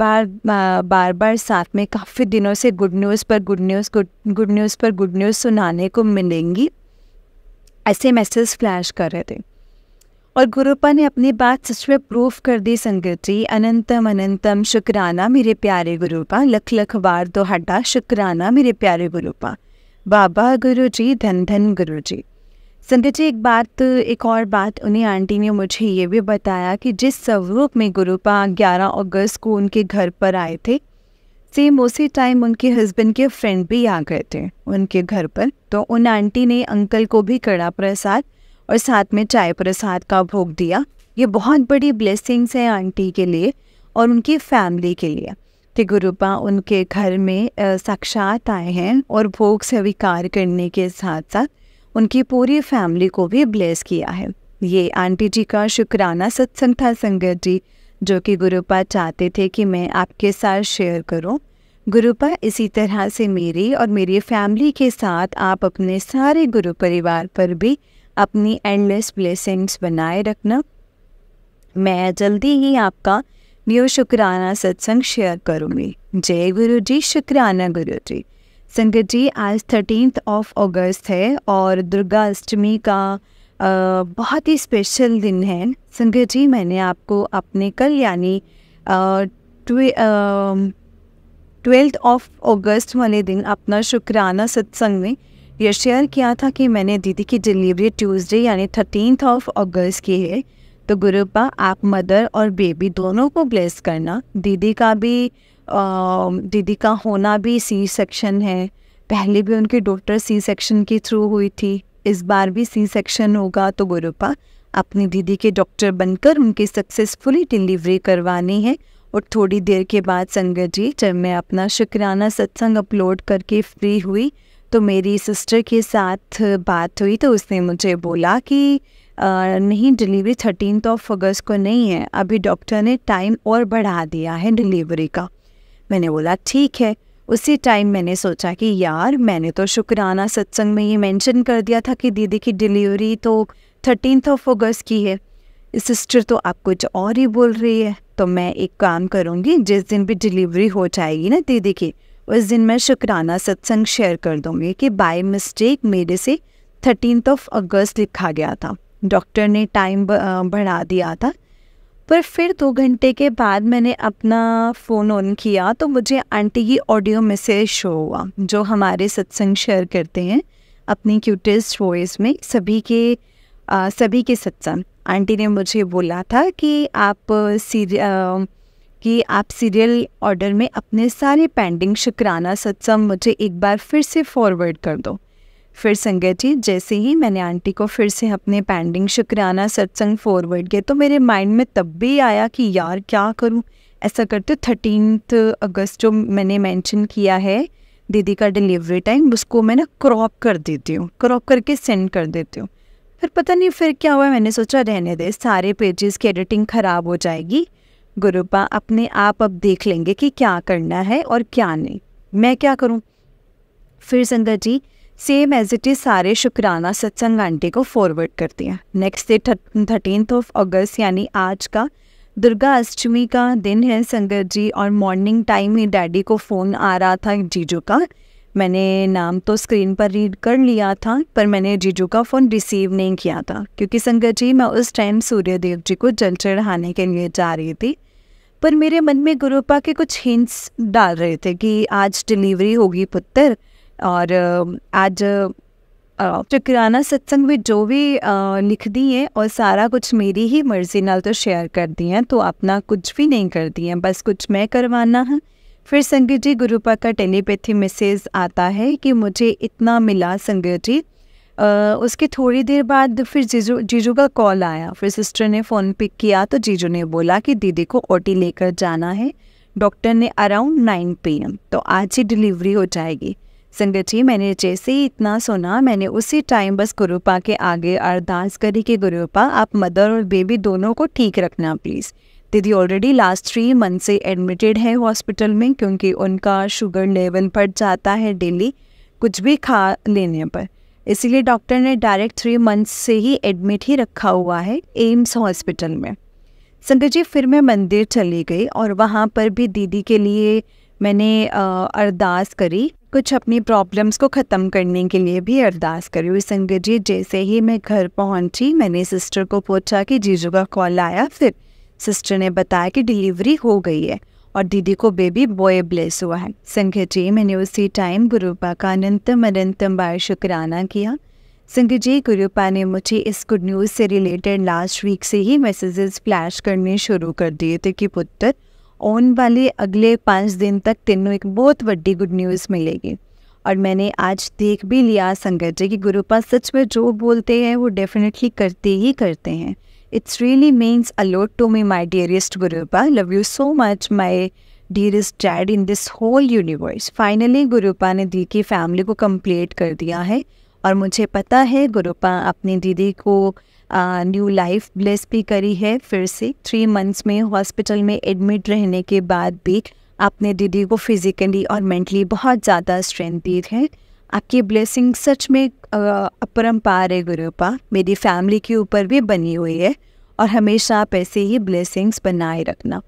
बार साथ में काफ़ी दिनों से गुड न्यूज़ पर गुड न्यूज़ सुनाने को मिलेंगी, ऐसे मैसेज फ्लैश कर रहे थे। और गुरुपा ने अपनी बात सच में प्रूफ कर दी संगत जी। अनंतम अनंतम शुक्राना मेरे प्यारे गुरुपा, लख लख बार तो हटा शुक्राना मेरे प्यारे गुरुपा। बाबा गुरु जी, धन धन गुरु जी। संगत जी एक और बात उन्हीं आंटी ने मुझे ये भी बताया कि जिस स्वरूप में गुरुपा 11 अगस्त को उनके घर पर आए थे, सेम उसी टाइम उनके हस्बैंड के फ्रेंड भी आ गए थे उनके घर पर। तो उन आंटी ने अंकल को भी कड़ा प्रसाद और साथ में चाय प्रसाद का भोग दिया। ये बहुत बड़ी ब्लेसिंग्स है आंटी के लिए और उनकी फैमिली के लिए कि गुरुपा उनके घर में साक्षात आए हैं और भोग स्वीकार करने के साथ साथ उनकी पूरी फैमिली को भी ब्लेस किया है। ये आंटी जी का शुक्राना सत्संग था संगत जी, जो कि गुरुपा चाहते थे कि मैं आपके साथ शेयर करूं। गुरुपा इसी तरह से मेरी और मेरी फैमिली के साथ आप अपने सारे गुरु परिवार पर भी अपनी एंडलेस ब्लेसिंग्स बनाए रखना। मैं जल्दी ही आपका न्यू शुक्राना सत्संग शेयर करूँगी। जय गुरु जी, शुक्राना गुरु जी। संगत जी आज 13 अगस्त है और दुर्गा अष्टमी का बहुत ही स्पेशल दिन है। संगत जी मैंने आपको अपने कल यानी 12 अगस्त वाले दिन अपना शुक्राना सत्संग में यह शेयर किया था कि मैंने दीदी की डिलीवरी ट्यूसडे यानी 13 अगस्त की है। तो गुरुपा आप मदर और बेबी दोनों को ब्लेस करना। दीदी का होना भी सी सेक्शन है। पहले भी उनके डॉक्टर सी सेक्शन के थ्रू हुई थी, इस बार भी सी सेक्शन होगा। तो गुरुपा अपनी दीदी के डॉक्टर बनकर उनकी सक्सेसफुली डिलीवरी करवानी है। और थोड़ी देर के बाद संगत जी जब मैं अपना शुक्राना सत्संग अपलोड करके फ्री हुई तो मेरी सिस्टर के साथ बात हुई। तो उसने मुझे बोला कि नहीं, डिलीवरी 13 अगस्त को नहीं है, अभी डॉक्टर ने टाइम और बढ़ा दिया है डिलीवरी का। मैंने बोला ठीक है। उसी टाइम मैंने सोचा कि यार मैंने तो शुक्राना सत्संग में ये मेंशन कर दिया था कि दीदी की डिलीवरी तो 13 अगस्त की है, सिस्टर तो आप कुछ और ही बोल रही है। तो मैं एक काम करूँगी, जिस दिन भी डिलीवरी हो जाएगी ना दीदी की, उस दिन मैं शुक्राना सत्संग शेयर कर दूँगी कि बाय मिस्टेक मेरे से 13 अगस्त लिखा गया था, डॉक्टर ने टाइम बढ़ा दिया था। पर फिर 2 घंटे के बाद मैंने अपना फ़ोन ऑन किया तो मुझे आंटी की ऑडियो मैसेज शो हुआ, जो हमारे सत्संग शेयर करते हैं अपनी क्यूटेस्ट वॉइस में सभी के सत्संग। आंटी ने मुझे बोला था कि आप सीरियल ऑर्डर में अपने सारे पेंडिंग शुक्राना सत्संग मुझे एक बार फिर से फॉरवर्ड कर दो। फिर संगत जी जैसे ही मैंने आंटी को फिर से अपने पेंडिंग शुक्राना सत्संग फॉरवर्ड किया तो मेरे माइंड में तब भी आया कि यार क्या करूं, ऐसा करते 13 अगस्त जो मैंने मेंशन किया है दीदी का डिलीवरी टाइम, उसको मैं ना क्रॉप कर देती हूँ, क्रॉप करके सेंड कर देती हूँ। फिर पता नहीं फिर क्या हुआ, मैंने सोचा रहने दे, सारे पेजेस की एडिटिंग ख़राब हो जाएगी। गुरुपा अपने आप अब देख लेंगे कि क्या करना है और क्या नहीं, मैं क्या करूँ। फिर संगत जी सेम एज इट इज़ सारे शुक्राना सत्संग आंटी को फॉरवर्ड कर दिया। नेक्स्ट डे 13 अगस्त यानी आज का दुर्गा अष्टमी का दिन है संगत जी, और मॉर्निंग टाइम ही डैडी को फ़ोन आ रहा था जीजू का। मैंने नाम तो स्क्रीन पर रीड कर लिया था पर मैंने जीजू का फ़ोन रिसीव नहीं किया था क्योंकि संगत जी मैं उस टाइम सूर्यदेव जी को जल चढ़ाने के लिए जा रही थी। पर मेरे मन में गुरुपा के कुछ हिंट्स डाल रहे थे कि आज डिलीवरी होगी पुत्र, और आज शुक्राना सत्संग में जो भी लिख दी है और सारा कुछ मेरी ही मर्जी नाल तो शेयर कर दी है, तो अपना कुछ भी नहीं कर दी है, बस कुछ मैं करवाना है। फिर संगत जी गुरुपा का टेलीपैथी मैसेज आता है कि मुझे इतना मिला संगत जी। उसके थोड़ी देर बाद फिर जीजू का कॉल आया। फिर सिस्टर ने फ़ोन पिक किया तो जीजू ने बोला कि दीदी को ओटी लेकर जाना है, डॉक्टर ने अराउंड 9 PM, तो आज ही डिलीवरी हो जाएगी। संगत जी मैंने जैसे ही इतना सुना मैंने उसी टाइम बस गुरुपा के आगे अरदास करी कि गुरुपा आप मदर और बेबी दोनों को ठीक रखना प्लीज़। दीदी ऑलरेडी लास्ट 3 मंथ से एडमिटेड है हॉस्पिटल में क्योंकि उनका शुगर लेवल बढ़ जाता है डेली कुछ भी खा लेने पर, इसीलिए डॉक्टर ने डायरेक्ट 3 मंथ्स से ही एडमिट ही रखा हुआ है एम्स हॉस्पिटल में। संगत जी फिर मैं मंदिर चली गई और वहाँ पर भी दीदी के लिए मैंने अरदास करी कुछ अपनी प्रॉब्लम्स को ख़त्म करने के लिए भी अरदास करी हुई। संगत जी, जैसे ही मैं घर पहुंची, मैंने सिस्टर को पूछा कि जीजू का कॉल आया। फिर सिस्टर ने बताया कि डिलीवरी हो गई है और दीदी को बेबी बॉय ब्लेस हुआ है। संगत जी, मैंने उसी टाइम गुरुपा का अनंतम बार शुक्राना किया। संगत जी, गुरुपा ने मुझे इस गुड न्यूज़ से रिलेटेड लास्ट वीक से ही मैसेजेस फ्लैश करने शुरू कर दिए थे कि पुत्र, आने वाले अगले 5 दिन तक तेनों एक बहुत बड़ी गुड न्यूज़ मिलेगी। और मैंने आज देख भी लिया संगत जी कि गुरुपा सच में जो बोलते हैं वो डेफिनेटली करते ही करते हैं। It's really means a lot to me my dearest Gurupa. Love you so much my dearest dad in this whole universe. Finally Gurupa ने दी की फैमिली को कंप्लीट कर दिया है और मुझे पता है गुरुपा अपनी दीदी को न्यू लाइफ ब्लेस भी करी है। फिर से 3 मंथ्स में हॉस्पिटल में एडमिट रहने के बाद भी आपने दीदी को फिजिकली और मेंटली बहुत ज़्यादा स्ट्रेंथ दी है। आपकी ब्लेसिंग सच में अपरंपार है गुरुपा, मेरी फैमिली के ऊपर भी बनी हुई है और हमेशा आप ऐसे ही ब्लेसिंग्स बनाए रखना।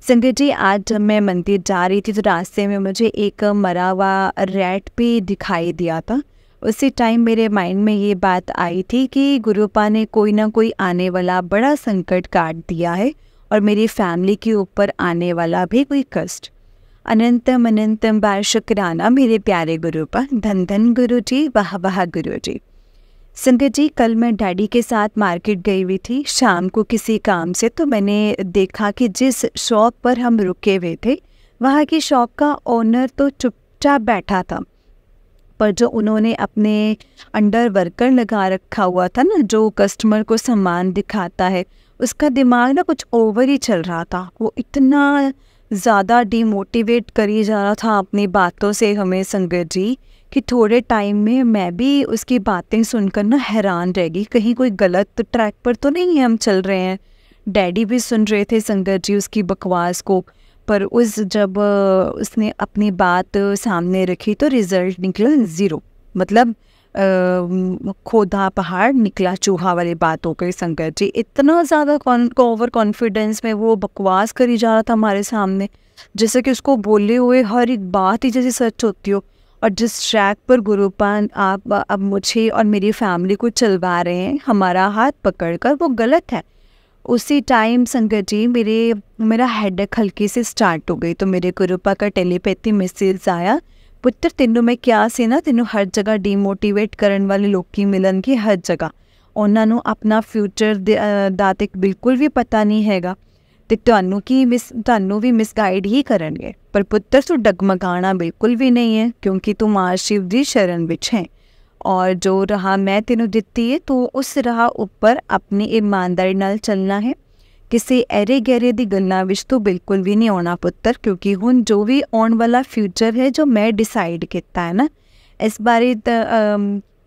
संगत जी, आज जब मैं मंदिर जा रही थी तो रास्ते में मुझे एक मरा हुआ रैट भी दिखाई दिया था। उसी टाइम मेरे माइंड में ये बात आई थी कि गुरुपा ने कोई ना कोई आने वाला बड़ा संकट काट दिया है और मेरी फैमिली के ऊपर आने वाला भी कोई कष्ट। अनंतम बार शुक्राना मेरे प्यारे गुरुपा। धन धन गुरु जी, वाह वाह गुरु जी। संगत जी, कल मैं डैडी के साथ मार्केट गई हुई थी शाम को किसी काम से। तो मैंने देखा कि जिस शॉप पर हम रुके हुए थे वहाँ की शॉप का ओनर तो चुपचाप बैठा था, पर जो उन्होंने अपने अंडर वर्कर लगा रखा हुआ था ना, जो कस्टमर को सामान दिखाता है, उसका दिमाग ना कुछ ओवर ही चल रहा था। वो इतना ज़्यादा डिमोटिवेट करी जा रहा था अपनी बातों से हमें संगत जी कि थोड़े टाइम में मैं भी उसकी बातें सुनकर ना हैरान रह गई, कहीं कोई गलत ट्रैक पर तो नहीं है हम चल रहे हैं। डैडी भी सुन रहे थे संगत जी उसकी बकवास को, पर जब उसने अपनी बात सामने रखी तो रिज़ल्ट निकला 0। मतलब खोदा पहाड़ निकला चूहा वाली बात हो गई संगत जी। इतना ज़्यादा ओवर कॉन्फिडेंस में वो बकवास करी जा रहा था हमारे सामने, जैसे कि उसको बोले हुए हर एक बात ही जैसे सच होती हो। और जिस ट्रैक पर गुरुपान आप अब मुझे और मेरी फैमिली को चलवा रहे हैं हमारा हाथ पकड़कर, वो गलत है। उसी टाइम संगत जी मेरा हेडेक हल्की से स्टार्ट हो गई तो मेरे गुरुपा का टेलीपैथी मैसेज आया, पुत्र तेनों मैं क्या से ना, तेनों हर जगह डिमोटिवेट करने वाले लोग की मिलन की हर जगह उन्होंने अपना फ्यूचर दा ते बिल्कुल भी पता नहीं हैगा ते ਤੁਹਾਨੂੰ भी मिसगाइड ही करनगे। पर पुत्र तू डगमगाना बिल्कुल भी नहीं है क्योंकि तू मां शिव दी शरण विच है और जो राह मैं तेनों दिती है तो उस राह उपर अपनी ईमानदारी नाल चलना है। किसी ऐरे गहरे दी गल्लां विच तो बिल्कुल भी नहीं आना पुत्र, क्योंकि हुण जो भी आने वाला फ्यूचर है जो मैं डिसाइड किया है ना, इस बारे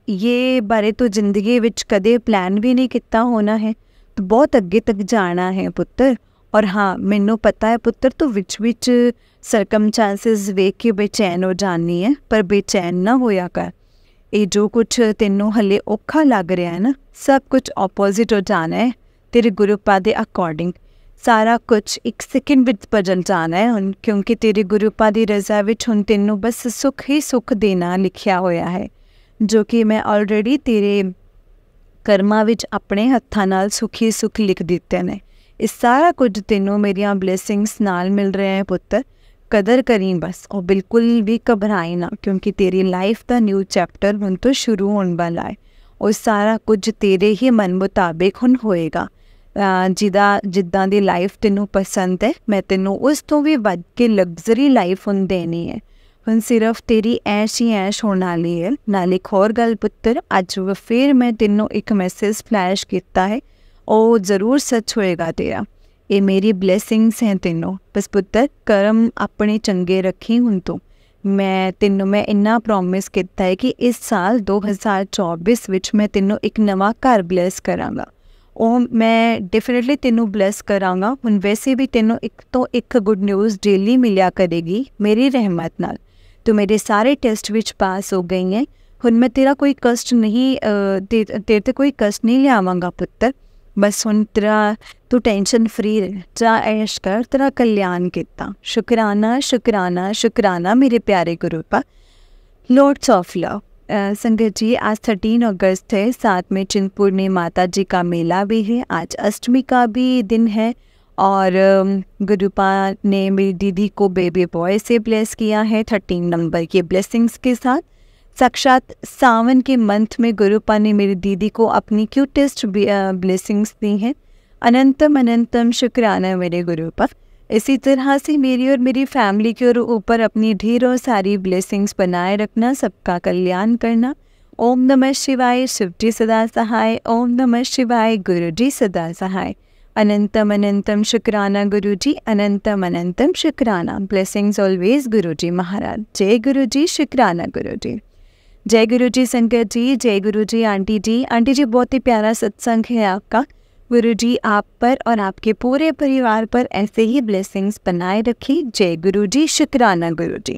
ये बारे तो जिंदगी विच कदे प्लान भी नहीं किया होना है, तो बहुत अगे तक जाना है पुत्र। और हाँ, मैनू पता है पुत्र तो विच सरकमचांसिस वेख के बेचैन हो जानी है, पर बेचैन ना होया कर। ये जो कुछ तेनों हले औखा लग रहा है ना, सब कुछ ऑपोजिट हो जाना है तेरे गुरुपा दे अकॉर्डिंग। सारा कुछ एक सेकंड विच बदल जाना है हुण, क्योंकि तेरे गुरुपा दी रज़ा विच हुण तेनों बस सुख ही सुख देना लिखिया होया है, जो कि मैं ऑलरेडी तेरे कर्मां विच अपने हत्थां नाल सुख ही सुख लिख दिते ने। इस सारा कुछ तेनों मेरिया ब्लेसिंग्स नाल मिल रहे हैं पुत्र। कदर करी बस और बिल्कुल भी घबराई ना, क्योंकि तेरी लाइफ का न्यू चैप्टर हुण तो शुरू होने वाला है और सारा कुछ तेरे ही मन मुताबिक हुण होएगा। जिद्दां दी लाइफ तेनों पसंद है, मैं तेनों उस तो भी वध के लग्जरी लाइफ हुण देनी है। हुण सिर्फ तेरी ऐश ही ऐश होने वाली है। नाल एक होर गल पुत्र, अज फिर मैं तेनों एक मैसेज फ्लैश किया है, ओ ज़रूर सच होएगा तेरा। ये मेरी ब्लेसिंग्स हैं तेनों, बस पुत्र कर्म अपने चंगे रखी हुण तो। मैं इन्ना प्रॉमिस किया है कि इस साल 2024 विच मैं तेनों एक नवा घर ब्लेस करांगा। ਉਹ मैं डेफिनेटली तेनों ब्लेस करांगा। हुण वैसे भी तेनों एक तो एक गुड न्यूज़ डेली मिलिया करेगी मेरी रहमत नाल। तो मेरे सारे टेस्ट विच पास हो गई हैं। हुण मैं तेरा कोई कष्ट नहीं तेरे ते कोई कष्ट नहीं लियावांगा पुत्र। बस हुण तेरा तू टेंशन फ्री रह, जा ऐश कर, तेरा कल्याण किता। शुकराना शुकराना शुकराना मेरे प्यारे गुरुपा। Lord's of love. संगत जी, आज 13 अगस्त है, साथ में चिंतपूर्णी माता जी का मेला भी है, आज अष्टमी का भी दिन है और गुरुपा ने मेरी दीदी को बेबी बॉय से ब्लेस किया है 13 नंबर के ब्लेसिंग्स के साथ। साक्षात सावन के मंथ में गुरुपा ने मेरी दीदी को अपनी क्यूटेस्ट ब्लेसिंग्स दी हैं। अनंतम अनंतम शुक्राना मेरे गुरुपा। इसी तरह से मेरी और मेरी फैमिली के ऊपर अपनी ढेरों सारी ब्लेसिंग्स बनाए रखना, सबका कल्याण करना। ओम नमः शिवाय, शिव जी सदा सहाय। ओम नमः शिवाय, गुरु जी सदा सहाय। अनंतम अनंतम शुक्राना गुरु जी, अनंतम अनंतम शुक्राना। ब्लेसिंग्स ऑलवेज गुरु जी महाराज। जय गुरु जी, शुक्राना गुरु जी। जय गुरु जी संकट जी, जय गुरु जी आंटी जी। आंटी जी, बहुत ही प्यारा सत्संग है आपका। गुरु जी आप पर और आपके पूरे परिवार पर ऐसे ही ब्लेसिंग्स बनाए रखी। जय गुरु जी, शुक्राना गुरु जी।